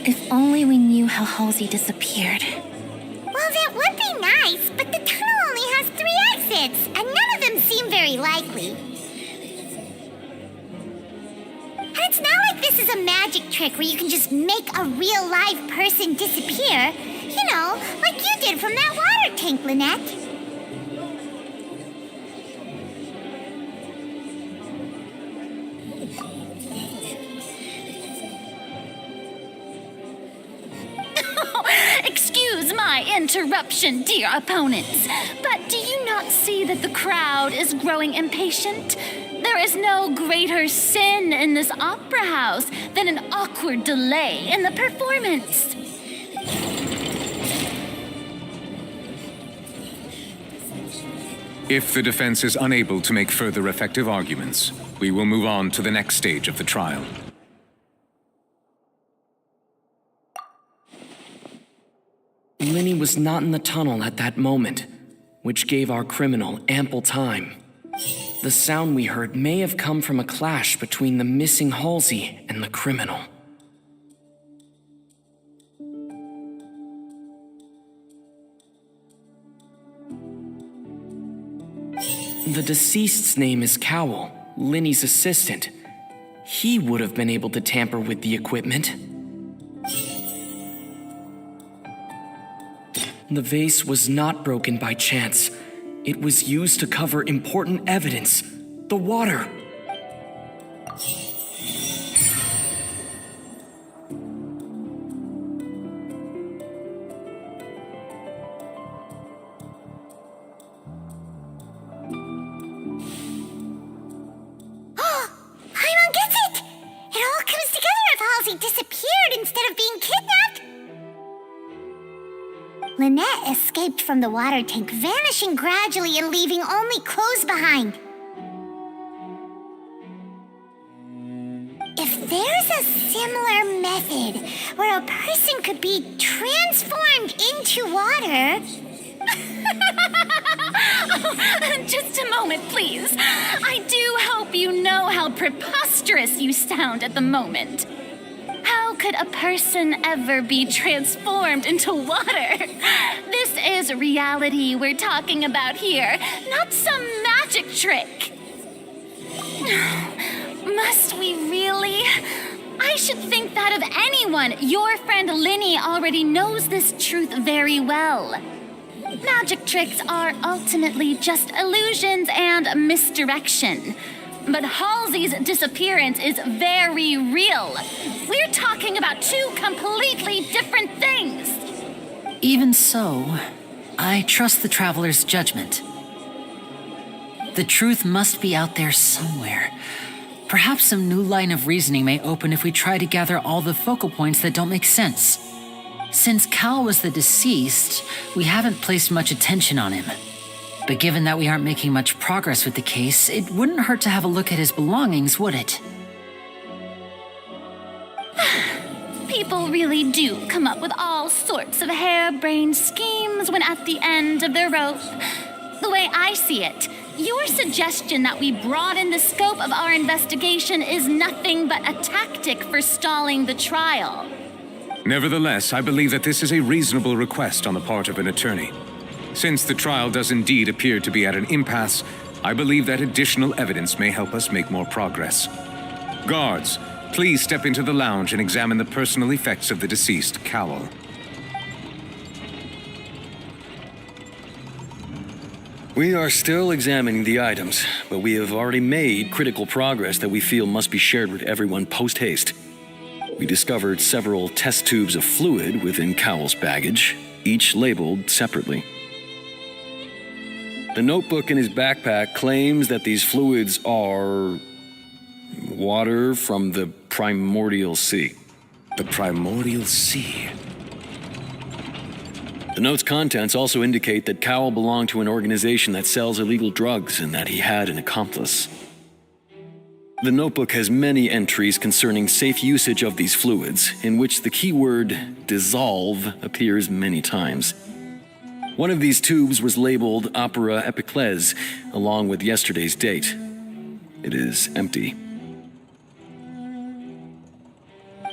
If only we knew how Halsey disappeared. Well, that would be nice, but the tunnel only has 3 exits, and none of them seem very likely. And it's not like this is a magic trick where you can just make a real live person disappear. You know, like you did from that water tank, Lynette. Excuse my interruption, dear opponents, but do you not see that the crowd is growing impatient? There is no greater sin in this opera house than an awkward delay in the performance. If the defense is unable to make further effective arguments, we will move on to the next stage of the trial. was not in the tunnel at that moment, which gave our criminal ample time. The sound we heard may have come from a clash between the missing Halsey and the criminal. The deceased's name is Cowell, Linny's assistant. He would have been able to tamper with the equipment. The vase was not broken by chance. It was used to cover important evidence, the water. Disappeared instead of being kidnapped? Lynette escaped from the water tank, vanishing gradually and leaving only clothes behind. If there's a similar method where a person could be transformed into water... Just a moment, please. I do hope you know how preposterous you sound at the moment. How could a person ever be transformed into water? This is reality we're talking about here, not some magic trick. Must we really? I should think that of anyone. Your friend Linny already knows this truth very well. Magic tricks are ultimately just illusions and misdirection. But Halsey's disappearance is very real. We're talking about two completely different things. Even so, I trust the traveler's judgment. The truth must be out there somewhere. Perhaps some new line of reasoning may open if we try to gather all the focal points that don't make sense. Since Cal was the deceased, we haven't placed much attention on him. But given that we aren't making much progress with the case, it wouldn't hurt to have a look at his belongings, would it? People really do come up with all sorts of harebrained schemes when at the end of their rope. The way I see it, your suggestion that we broaden the scope of our investigation is nothing but a tactic for stalling the trial. Nevertheless, I believe that this is a reasonable request on the part of an attorney. Since the trial does indeed appear to be at an impasse, I believe that additional evidence may help us make more progress. Guards, please step into the lounge and examine the personal effects of the deceased, Cowell. We are still examining the items, but we have already made critical progress that we feel must be shared with everyone post-haste. We discovered several test tubes of fluid within Cowell's baggage, each labeled separately. The notebook in his backpack claims that these fluids are water from the primordial sea. The primordial sea? The note's contents also indicate that Cowell belonged to an organization that sells illegal drugs and that he had an accomplice. The notebook has many entries concerning safe usage of these fluids, in which the keyword dissolve appears many times. One of these tubes was labeled Opera Epiclese, along with yesterday's date. It is empty.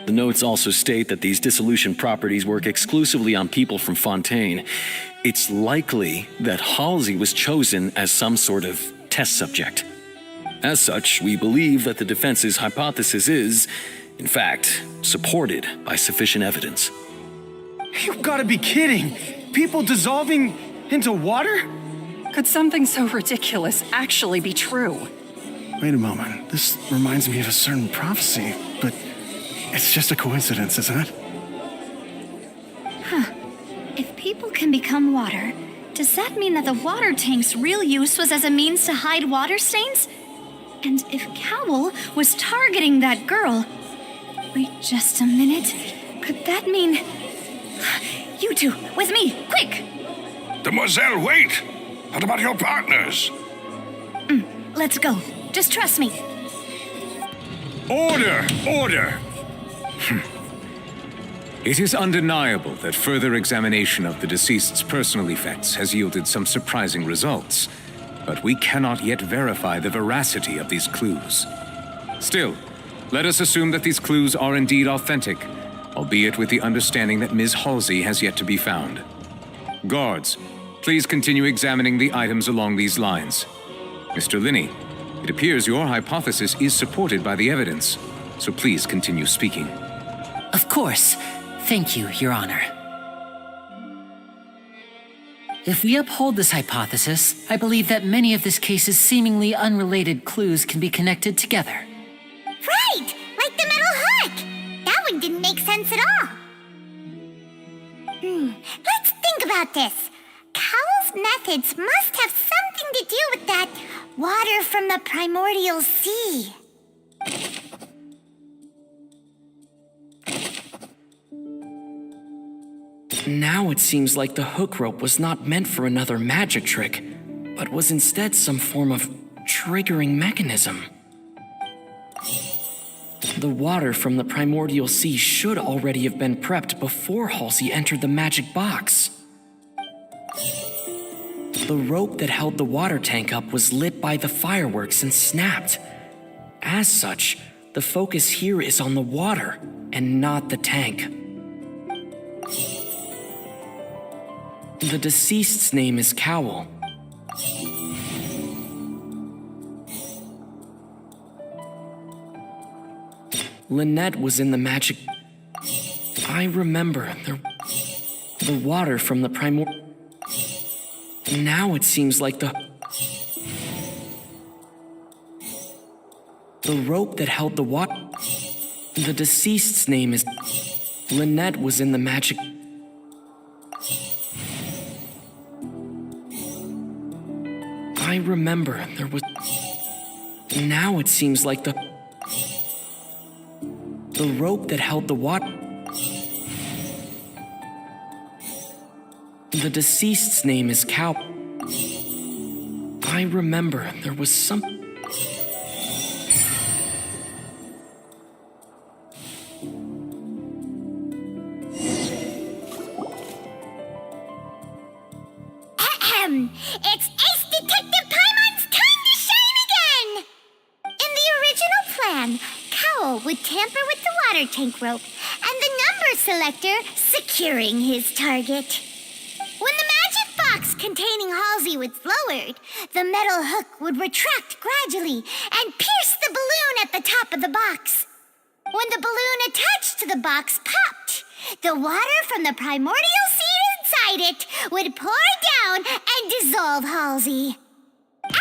The notes also state that these dissolution properties work exclusively on people from Fontaine. It's likely that Halsey was chosen as some sort of test subject. As such, we believe that the defense's hypothesis is, in fact, supported by sufficient evidence. You've got to be kidding! People dissolving into water? Could something so ridiculous actually be true? Wait a moment. This reminds me of a certain prophecy, but it's just a coincidence, isn't it? Huh. If people can become water, does that mean that the water tank's real use was as a means to hide water stains? And if Cowell was targeting that girl... Wait just a minute. Could that mean... You two, with me, quick! Demoiselle, wait! What about your partners? Let's go. Just trust me. Order! Order! It is undeniable that further examination of the deceased's personal effects has yielded some surprising results, but we cannot yet verify the veracity of these clues. Still, let us assume that these clues are indeed authentic, albeit with the understanding that Ms. Halsey has yet to be found. Guards, please continue examining the items along these lines. Mr. Linney, it appears your hypothesis is supported by the evidence, so please continue speaking. Of course. Thank you, Your Honor. If we uphold this hypothesis, I believe that many of this case's seemingly unrelated clues can be connected together. Right! Like the metal hook! That one didn't make sense at all. Let's think about this. Cowell's methods must have something to do with that water from the primordial sea. Now it seems like the hook rope was not meant for another magic trick, but was instead some form of triggering mechanism. The water from the primordial sea should already have been prepped before Halsey entered the magic box. The rope that held the water tank up was lit by the fireworks and snapped. As such, the focus here is on the water and not the tank. The deceased's name is Cowell. Lynette was in the magic... I remember the water from the Now it seems like the rope that held the water... The deceased's name is... Lynette was in the magic... I remember there was... Now it seems like the rope that held the water... The deceased's name is Cow... I remember there was some... It's Ace Detective Paimon's time to shine again! In the original plan, Cowell would tamper with the water tank rope and the number selector securing his target. When the magic box containing Halsey was lowered, the metal hook would retract gradually and pierce the balloon at the top of the box. When the balloon attached to the box popped, the water from the primordial sea inside it would pour down and dissolve Halsey.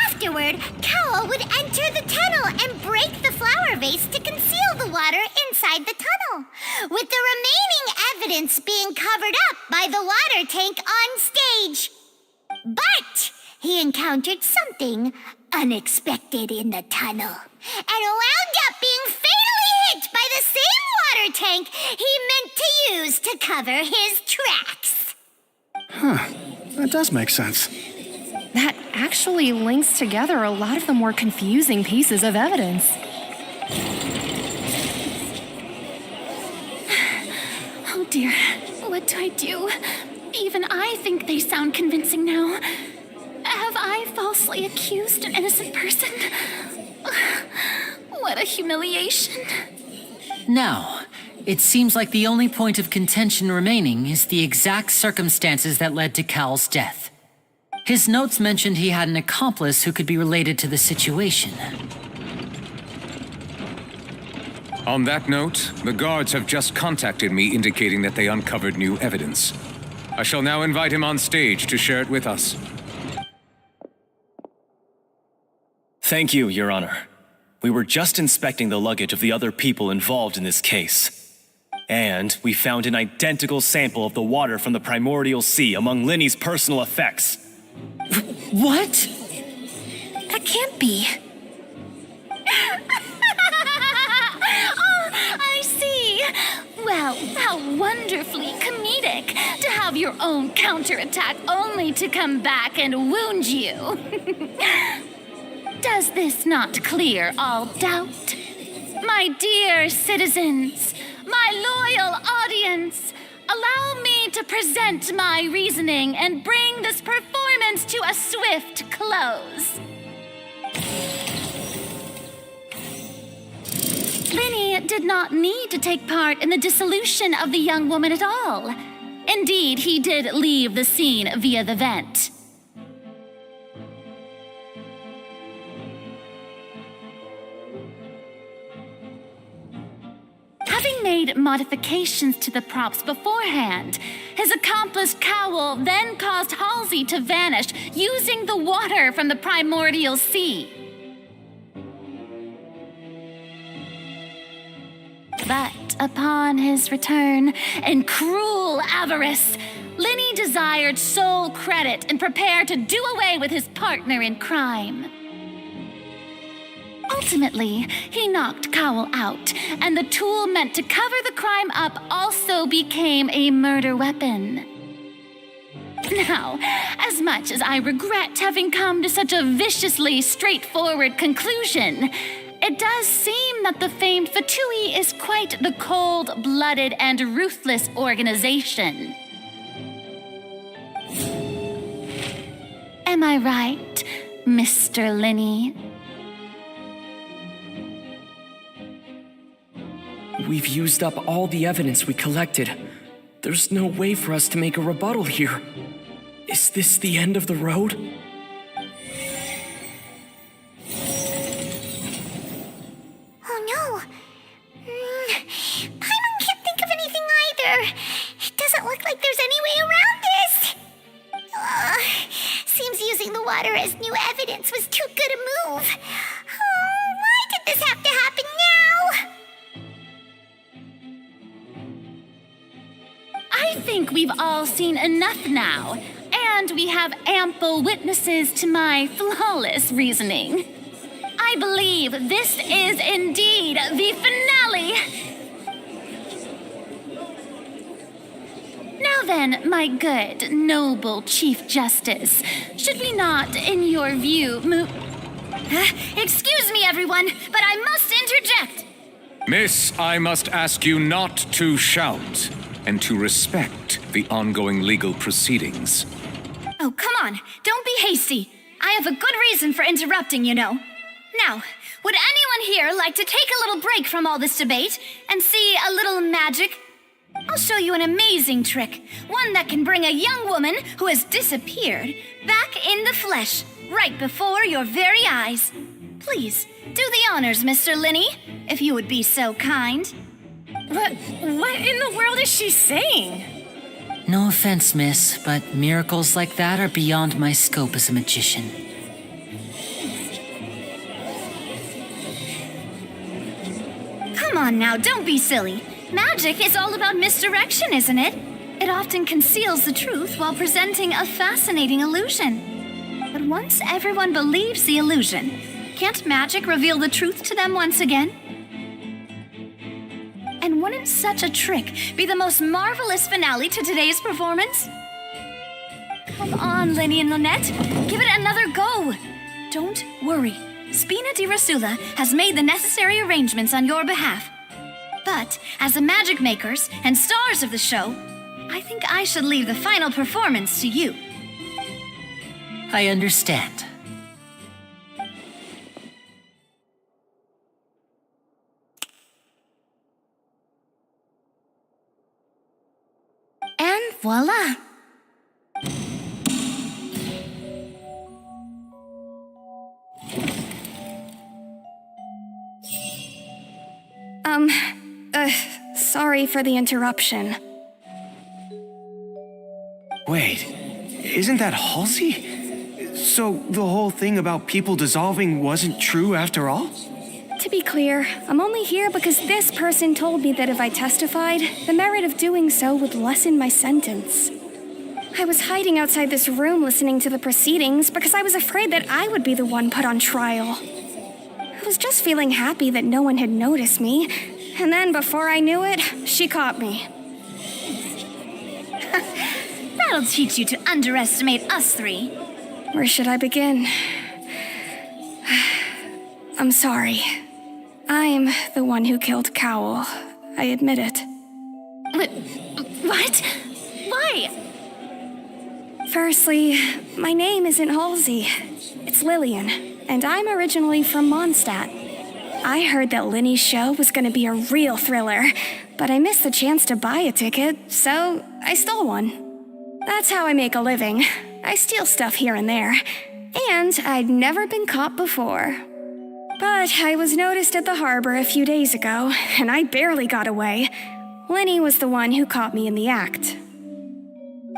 Afterward, Cowell would enter the tunnel and break the flower vase to conceal the water inside the tunnel, with the remaining evidence being covered up by the water tank on stage. But he encountered something unexpected in the tunnel and wound up being fatally hit by the same water tank he meant to use to cover his tracks. Huh. That does make sense. That actually links together a lot of the more confusing pieces of evidence. Oh dear, what do I do? Even I think they sound convincing now. Have I falsely accused an innocent person? What a humiliation. Now, it seems like the only point of contention remaining is the exact circumstances that led to Cal's death. His notes mentioned he had an accomplice who could be related to the situation. On that note, the guards have just contacted me indicating that they uncovered new evidence. I shall now invite him on stage to share it with us. Thank you, Your Honor. We were just inspecting the luggage of the other people involved in this case. And we found an identical sample of the water from the primordial sea among Linny's personal effects. What? That can't be. Oh, I see. Well, how wonderfully comedic to have your own counterattack only to come back and wound you. Does this not clear all doubt? My dear citizens, my loyal audience, allow me to present my reasoning and bring this performance to a swift close. Linny did not need to take part in the dissolution of the young woman at all. Indeed, he did leave the scene via the vent. Having made modifications to the props beforehand, his accomplice Cowl then caused Halsey to vanish using the water from the primordial sea. But upon his return, in cruel avarice, Linny desired sole credit and prepared to do away with his partner in crime. Ultimately, he knocked Cowl out, and the tool meant to cover the crime up also became a murder weapon. Now, as much as I regret having come to such a viciously straightforward conclusion, it does seem that the famed Fatui is quite the cold-blooded and ruthless organization. Am I right, Mr. Linny? We've used up all the evidence we collected. There's no way for us to make a rebuttal here. Is this the end of the road? Oh no. Paimon can't think of anything either. It doesn't look like there's any way around this. Seems using the water as new evidence was too good a move. Oh, why did this have to happen now? I think we've all seen enough now, and we have ample witnesses to my flawless reasoning. I believe this is indeed the finale. Now then, my good, noble Chief Justice, should we not, in your view, move... Excuse me, everyone, but I must interject. Miss, I must ask you not to shout and to respect the ongoing legal proceedings. Oh, come on. Don't be hasty. I have a good reason for interrupting, you know. Now, would anyone here like to take a little break from all this debate and see a little magic? I'll show you an amazing trick, one that can bring a young woman who has disappeared back in the flesh, right before your very eyes. Please, do the honors, Mr. Linny, if you would be so kind. What in the world is she saying? No offense, miss, but miracles like that are beyond my scope as a magician. Come on now, don't be silly. Magic is all about misdirection, isn't it? It often conceals the truth while presenting a fascinating illusion. But once everyone believes the illusion, can't magic reveal the truth to them once again? And wouldn't such a trick be the most marvelous finale to today's performance? Come on, Linny and Lynette, give it another go. Don't worry, Spina di Rasula has made the necessary arrangements on your behalf. But as the magic makers and stars of the show, I think I should leave the final performance to you. I understand. And voila! Sorry for the interruption. Wait, isn't that Halsey? So the whole thing about people dissolving wasn't true after all? To be clear, I'm only here because this person told me that if I testified, the merit of doing so would lessen my sentence. I was hiding outside this room listening to the proceedings because I was afraid that I would be the one put on trial. I was just feeling happy that no one had noticed me, and then before I knew it, she caught me. That'll teach you to underestimate us three. Where should I begin? I'm sorry. I'm the one who killed Cowl. I admit it. What? Why? Firstly, my name isn't Halsey. It's Lillian, and I'm originally from Mondstadt. I heard that Linny's show was going to be a real thriller, but I missed the chance to buy a ticket, so I stole one. That's how I make a living. I steal stuff here and there, and I'd never been caught before. But I was noticed at the harbor a few days ago, and I barely got away. Linny was the one who caught me in the act.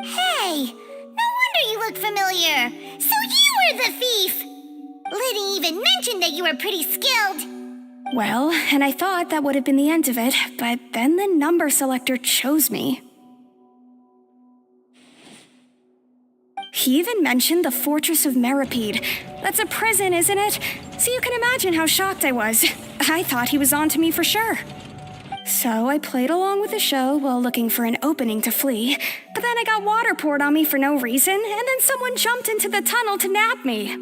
Hey, no wonder you look familiar. So you were the thief. Liddy even mentioned that you were pretty skilled. Well, and I thought that would have been the end of it, but then the number selector chose me. He even mentioned the Fortress of Meripede. That's a prison, isn't it? So you can imagine how shocked I was. I thought he was on to me for sure. So I played along with the show while looking for an opening to flee, but then I got water poured on me for no reason, and then someone jumped into the tunnel to nab me.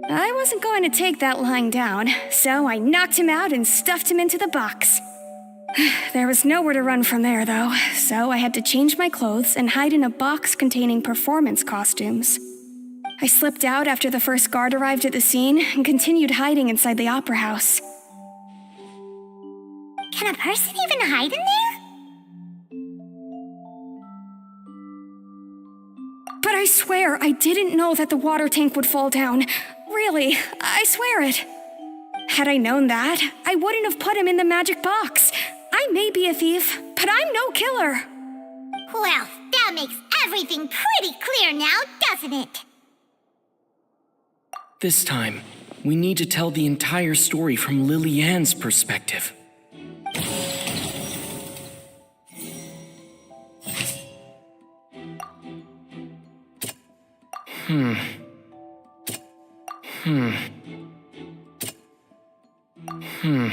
I wasn't going to take that lying down, so I knocked him out and stuffed him into the box. There was nowhere to run from there, though, so I had to change my clothes and hide in a box containing performance costumes. I slipped out after the first guard arrived at the scene and continued hiding inside the opera house. Can a person even hide in there? But I swear I didn't know that the water tank would fall down. Really, I swear it. Had I known that, I wouldn't have put him in the magic box. I may be a thief, but I'm no killer. Well, that makes everything pretty clear now, doesn't it? This time, we need to tell the entire story from Lily-Ann's perspective. Hmm. Hmm. Hmm.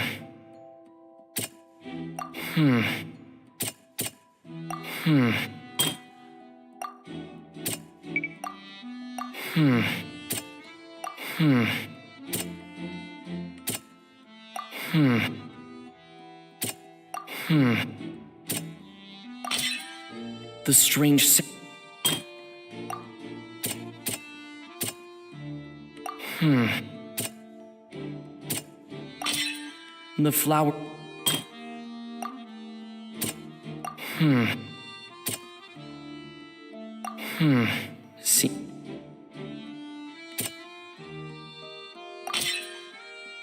Hmm. Hmm. Hmm. Hmm. Hmm. Hmm. The strange The flower. See.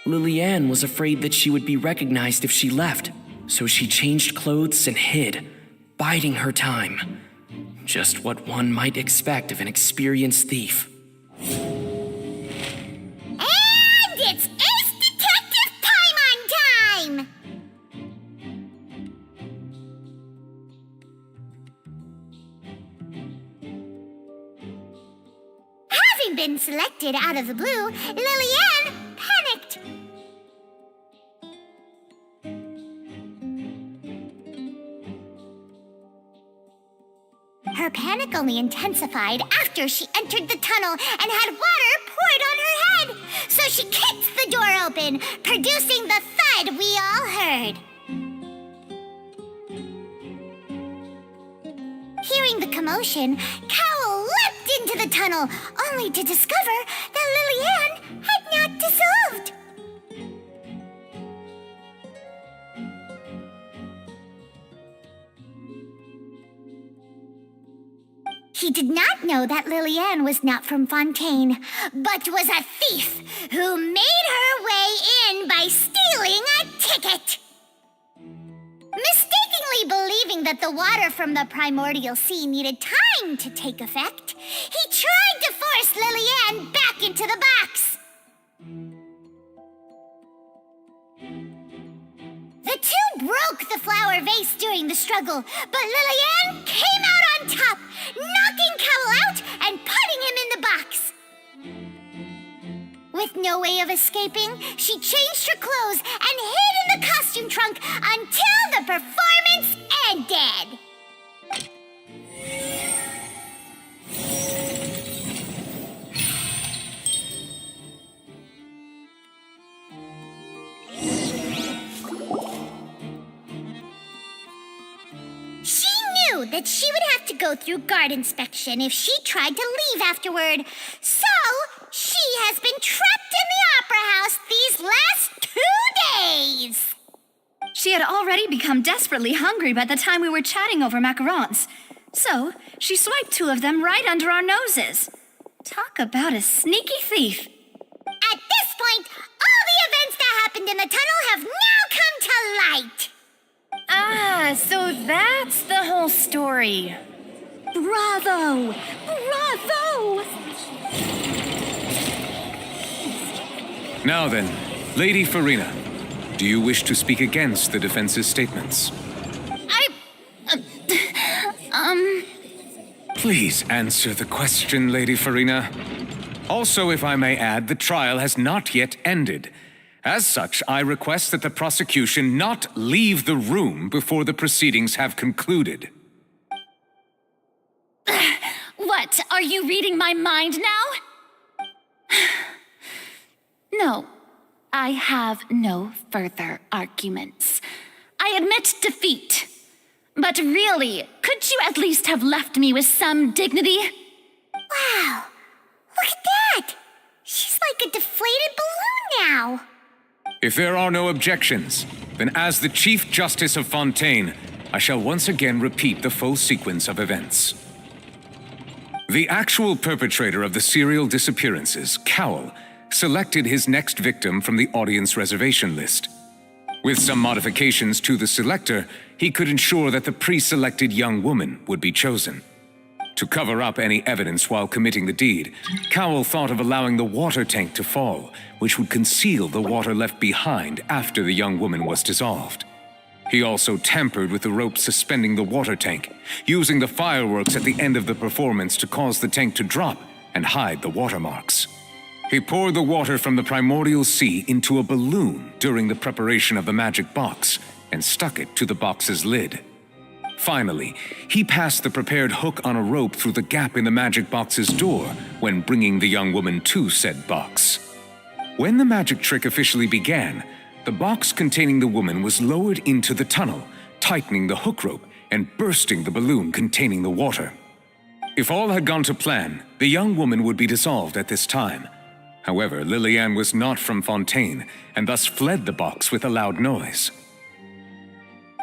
Lily-Ann was afraid that she would be recognized if she left, so she changed clothes and hid, biding her time. Just what one might expect of an experienced thief. And it's Ace Detective Paimon time! Having been selected out of the blue, Lily-Ann panicked. Her panic only intensified after she entered the tunnel and had water poured on her head. So she kicked the door open, producing the thud we all heard. Hearing the commotion, Cowell leapt into the tunnel, only to discover that Lily-Ann had not dissolved. He did not know that Lily-Ann was not from Fontaine, but was a thief who made her way in by stealing a ticket. Mistakenly believing that the water from the primordial sea needed time to take effect, he tried to force Lily-Ann back into the box. The two broke the flower vase during the struggle, but Lily-Ann came out on top, knocking Cowell out and putting him in the box. With no way of escaping, she changed her clothes and hid in the costume trunk until the performance ended. that she would have to go through guard inspection if she tried to leave afterward. So, she has been trapped in the Opera House these last 2 days. She had already become desperately hungry by the time we were chatting over macarons. So, she swiped 2 of them right under our noses. Talk about a sneaky thief. At this point, all the events that happened in the tunnel have now come to light. Ah, so that's the whole story. Bravo! Bravo! Now then, Lady Farina, do you wish to speak against the defense's statements? Please answer the question, Lady Farina. Also, if I may add, the trial has not yet ended. As such, I request that the prosecution not leave the room before the proceedings have concluded. What, are you reading my mind now? No, I have no further arguments. I admit defeat. But really, could you at least have left me with some dignity? Wow, look at that! She's like a deflated balloon now. If there are no objections, then as the Chief Justice of Fontaine, I shall once again repeat the full sequence of events. The actual perpetrator of the serial disappearances, Cowell, selected his next victim from the audience reservation list. With some modifications to the selector, he could ensure that the pre-selected young woman would be chosen. To cover up any evidence while committing the deed, Cowell thought of allowing the water tank to fall, which would conceal the water left behind after the young woman was dissolved. He also tampered with the rope suspending the water tank, using the fireworks at the end of the performance to cause the tank to drop and hide the watermarks. He poured the water from the primordial sea into a balloon during the preparation of the magic box and stuck it to the box's lid. Finally, he passed the prepared hook on a rope through the gap in the magic box's door when bringing the young woman to said box. When the magic trick officially began, the box containing the woman was lowered into the tunnel, tightening the hook rope and bursting the balloon containing the water. If all had gone to plan, the young woman would be dissolved at this time. However, Liliane was not from Fontaine and thus fled the box with a loud noise.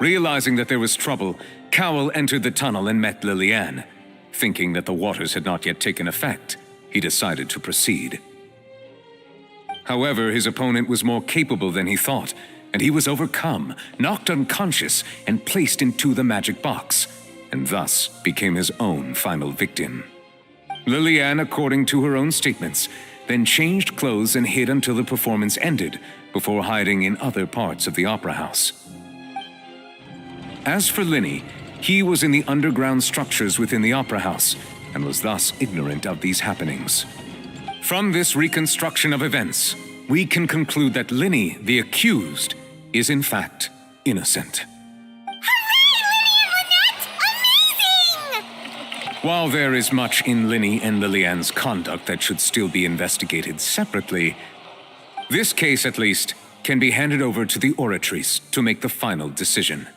Realizing that there was trouble, Cowell entered the tunnel and met Liliane. Thinking that the waters had not yet taken effect, he decided to proceed. However, his opponent was more capable than he thought, and he was overcome, knocked unconscious, and placed into the magic box, and thus became his own final victim. Liliane, according to her own statements, then changed clothes and hid until the performance ended, before hiding in other parts of the opera house. As for Linny, he was in the underground structures within the opera house, and was thus ignorant of these happenings. From this reconstruction of events, we can conclude that Linny, the accused, is in fact innocent. While there is much in Linny and Liliane's conduct that should still be investigated separately, this case, at least, can be handed over to the Oratrice to make the final decision.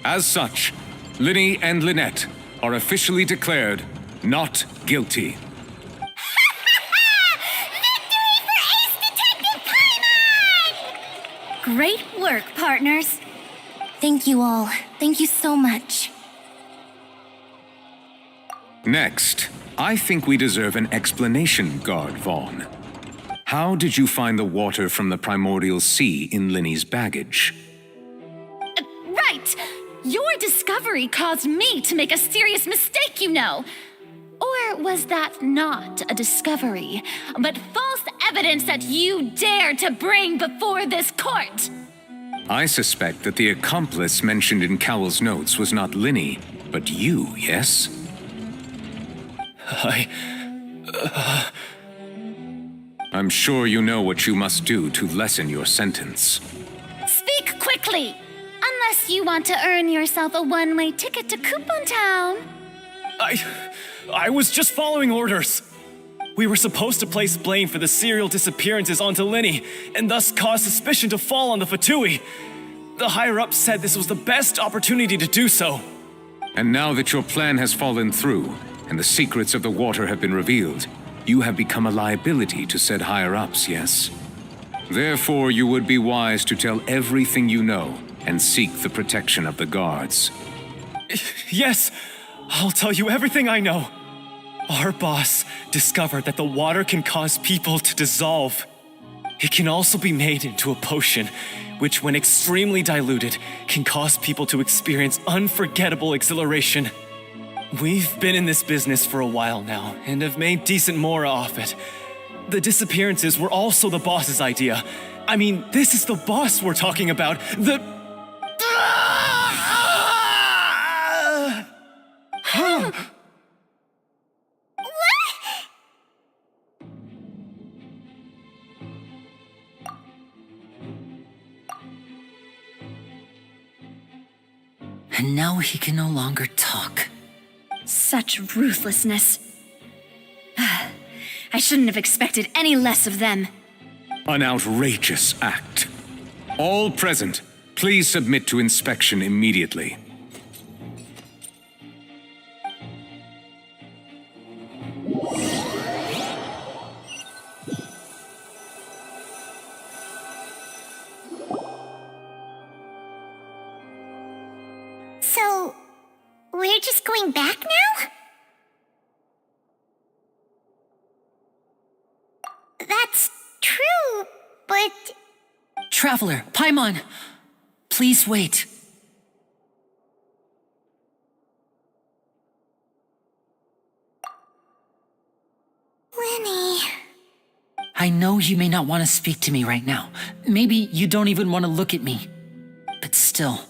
As such, Linny and Lynette are officially declared not guilty. Great work, partners. Thank you all. Thank you so much. Next, I think we deserve an explanation, Guard Vaughn. How did you find the water from the primordial sea in Linny's baggage? Right! Your discovery caused me to make a serious mistake, you know. Or was that not a discovery, but false evidence that you dared to bring before this court? I suspect that the accomplice mentioned in Cowell's notes was not Linny, but you, yes? I'm sure you know what you must do to lessen your sentence. Speak quickly! unless you want to earn yourself a one-way ticket to Coupon Town. I was just following orders. We were supposed to place blame for the serial disappearances onto Linny, and thus cause suspicion to fall on the Fatui. The higher-ups said this was the best opportunity to do so. And now that your plan has fallen through, and the secrets of the water have been revealed, you have become a liability to said higher-ups, yes? Therefore, you would be wise to tell everything you know, and seek the protection of the guards. Yes, I'll tell you everything I know. Our boss discovered that the water can cause people to dissolve. It can also be made into a potion, which when extremely diluted, can cause people to experience unforgettable exhilaration. We've been in this business for a while now, and have made decent more off it. The disappearances were also the boss's idea. I mean, this is the boss we're talking about. And now he can no longer talk. Such ruthlessness. I shouldn't have expected any less of them. An outrageous act. All present, please submit to inspection immediately. So, we're just going back now? That's true, but... Traveler, Paimon, please wait. Lenny... I know you may not want to speak to me right now. Maybe you don't even want to look at me. But still,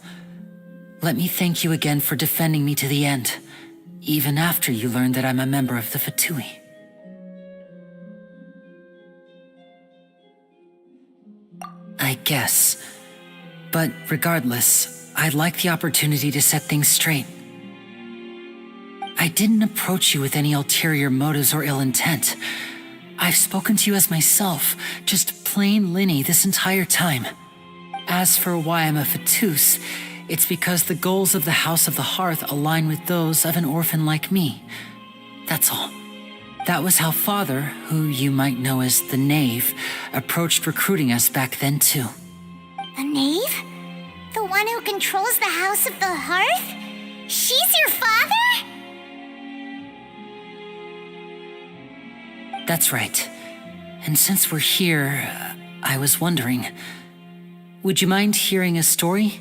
let me thank you again for defending me to the end, even after you learned that I'm a member of the Fatui. I guess. But regardless, I'd like the opportunity to set things straight. I didn't approach you with any ulterior motives or ill intent. I've spoken to you as myself, just plain Linny this entire time. As for why I'm a Fatus, it's because the goals of the House of the Hearth align with those of an orphan like me. That's all. That was how Father, who you might know as the Knave, approached recruiting us back then too. The Knave? The one who controls the House of the Hearth? She's your father? That's right. And since we're here, I was wondering, would you mind hearing a story?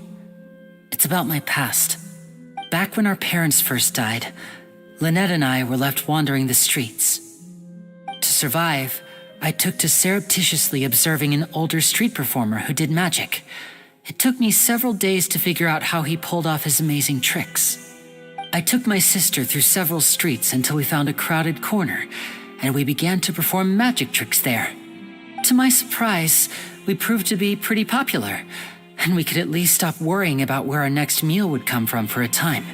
It's about my past. Back when our parents first died, Lynette and I were left wandering the streets. To survive, I took to surreptitiously observing an older street performer who did magic. It took me several days to figure out how he pulled off his amazing tricks. I took my sister through several streets until we found a crowded corner, and we began to perform magic tricks there. To my surprise, we proved to be pretty popular, and we could at least stop worrying about where our next meal would come from for a time.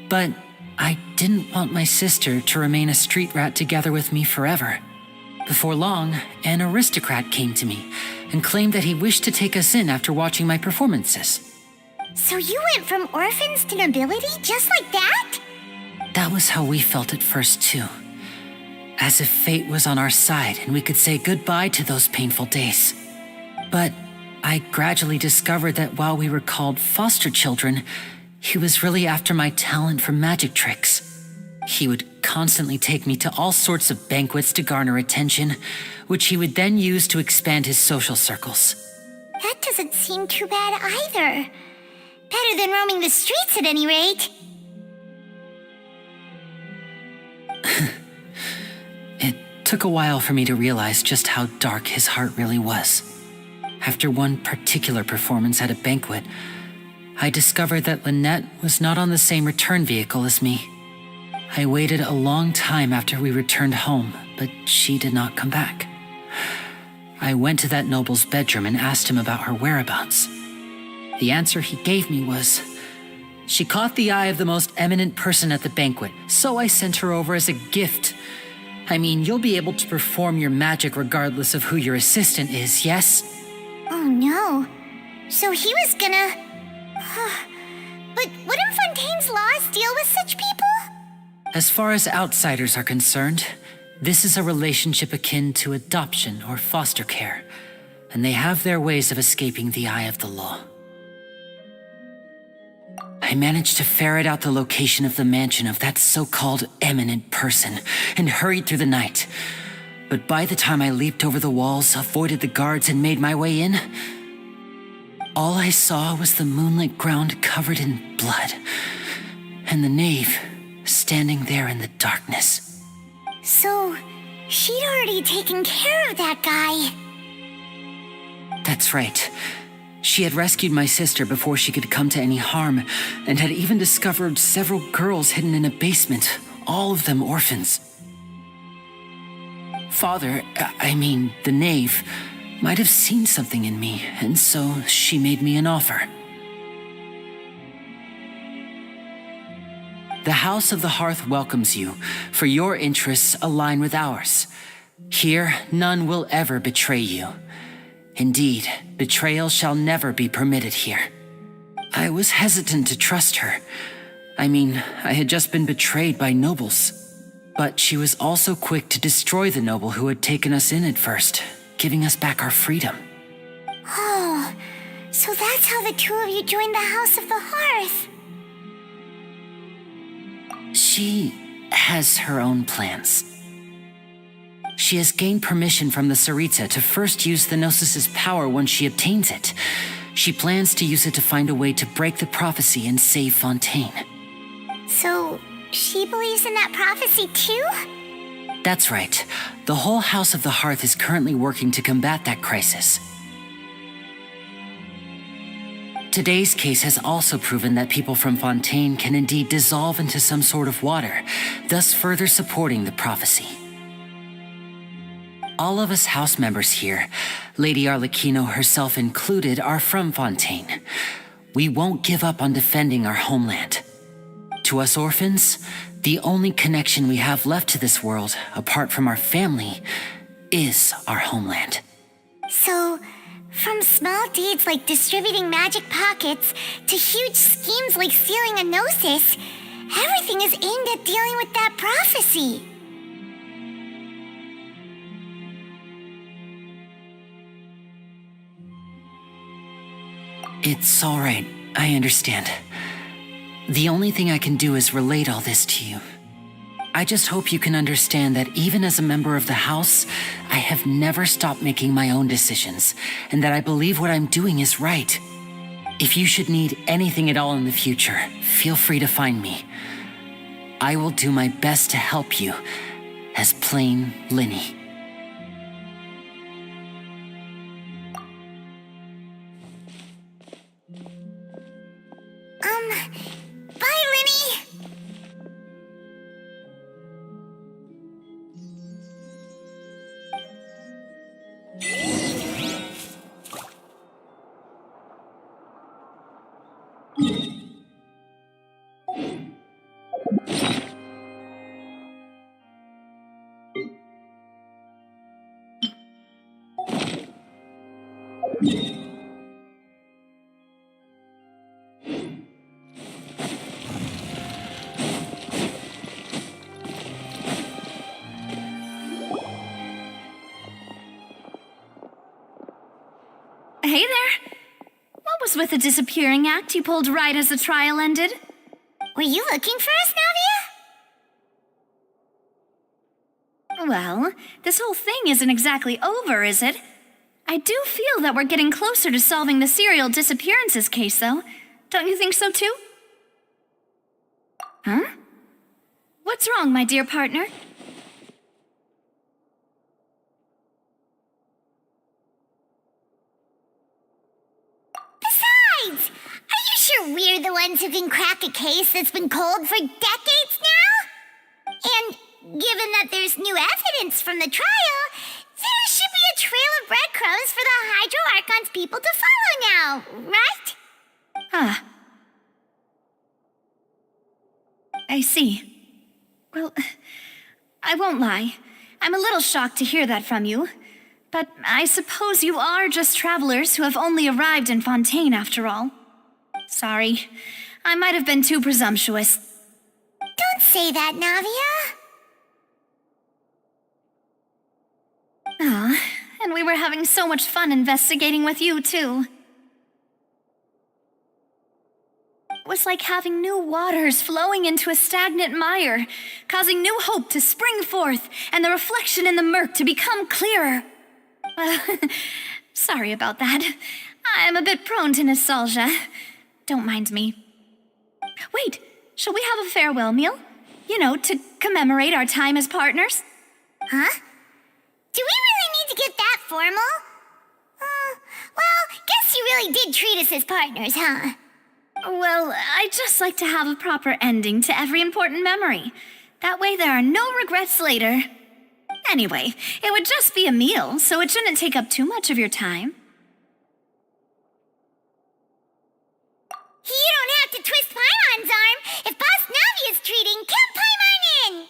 But I didn't want my sister to remain a street rat together with me forever. Before long, an aristocrat came to me and claimed that he wished to take us in after watching my performances. So you went from orphans to nobility just like that? That was how we felt at first too. As if fate was on our side and we could say goodbye to those painful days. But I gradually discovered that while we were called foster children, he was really after my talent for magic tricks. He would constantly take me to all sorts of banquets to garner attention, which he would then use to expand his social circles. That doesn't seem too bad either. Better than roaming the streets at any rate. It took a while for me to realize just how dark his heart really was. After one particular performance at a banquet, I discovered that Lynette was not on the same return vehicle as me. I waited a long time after we returned home, but she did not come back. I went to that noble's bedroom and asked him about her whereabouts. The answer he gave me was, she caught the eye of the most eminent person at the banquet, so I sent her over as a gift. I mean, you'll be able to perform your magic regardless of who your assistant is, yes? Oh no. So he was gonna... But wouldn't Fontaine's laws deal with such people? As far as outsiders are concerned, this is a relationship akin to adoption or foster care, and they have their ways of escaping the eye of the law. I managed to ferret out the location of the mansion of that so-called eminent person and hurried through the night. But by the time I leaped over the walls, avoided the guards, and made my way in, all I saw was the moonlit ground covered in blood, and the knave standing there in the darkness. So, she'd already taken care of that guy. That's right. She had rescued my sister before she could come to any harm, and had even discovered several girls hidden in a basement, all of them orphans. Father, the knave, might have seen something in me, and so she made me an offer. The House of the Hearth welcomes you, for your interests align with ours. Here, none will ever betray you. Indeed, betrayal shall never be permitted here. I was hesitant to trust her. I had just been betrayed by nobles. But she was also quick to destroy the noble who had taken us in at first, giving us back our freedom. Oh, so that's how the two of you joined the House of the Hearth. She has her own plans. She has gained permission from the Tsaritsa to first use the Gnosis' power once she obtains it. She plans to use it to find a way to break the prophecy and save Fontaine. So, she believes in that prophecy too? That's right. The whole House of the Hearth is currently working to combat that crisis. Today's case has also proven that people from Fontaine can indeed dissolve into some sort of water, thus further supporting the prophecy. All of us house members here, Lady Arlecchino herself included, are from Fontaine. We won't give up on defending our homeland. To us orphans, the only connection we have left to this world, apart from our family, is our homeland. So, from small deeds like distributing magic pockets to huge schemes like stealing a Gnosis, everything is aimed at dealing with that prophecy. It's all right. I understand. The only thing I can do is relate all this to you. I just hope you can understand that even as a member of the House, I have never stopped making my own decisions, and that I believe what I'm doing is right. If you should need anything at all in the future, feel free to find me. I will do my best to help you, as plain Linny. Bye, Linny! Hey there. What was with the disappearing act you pulled right as the trial ended? Were you looking for us, Navia? Well, this whole thing isn't exactly over, is it? I do feel that we're getting closer to solving the serial disappearances case, though. Don't you think so, too? Huh? What's wrong, my dear partner? Besides, are you sure we're the ones who can crack a case that's been cold for decades now? And given that there's new evidence from the trial, there should be a trail of breadcrumbs for the Hydro Archon's people to follow now, right? Ah. I see. Well, I won't lie. I'm a little shocked to hear that from you. But I suppose you are just travelers who have only arrived in Fontaine after all. Sorry. I might have been too presumptuous. Don't say that, Navia. Ah, and we were having so much fun investigating with you, too. It was like having new waters flowing into a stagnant mire, causing new hope to spring forth, and the reflection in the murk to become clearer. Sorry about that. I'm a bit prone to nostalgia. Don't mind me. Wait, shall we have a farewell meal? You know, to commemorate our time as partners? Huh? Do we really need to get that formal? Well, guess you really did treat us as partners, huh? Well, I'd just like to have a proper ending to every important memory. That way there are no regrets later. Anyway, it would just be a meal, so it shouldn't take up too much of your time. You don't have to twist Paimon's arm. If Boss Navi is treating, count Paimon in!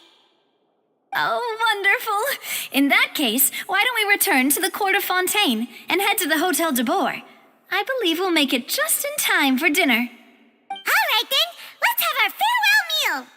Oh, wonderful. In that case, why don't we return to the Court of Fontaine and head to the Hotel de Boer? I believe we'll make it just in time for dinner. All right then, let's have our farewell meal.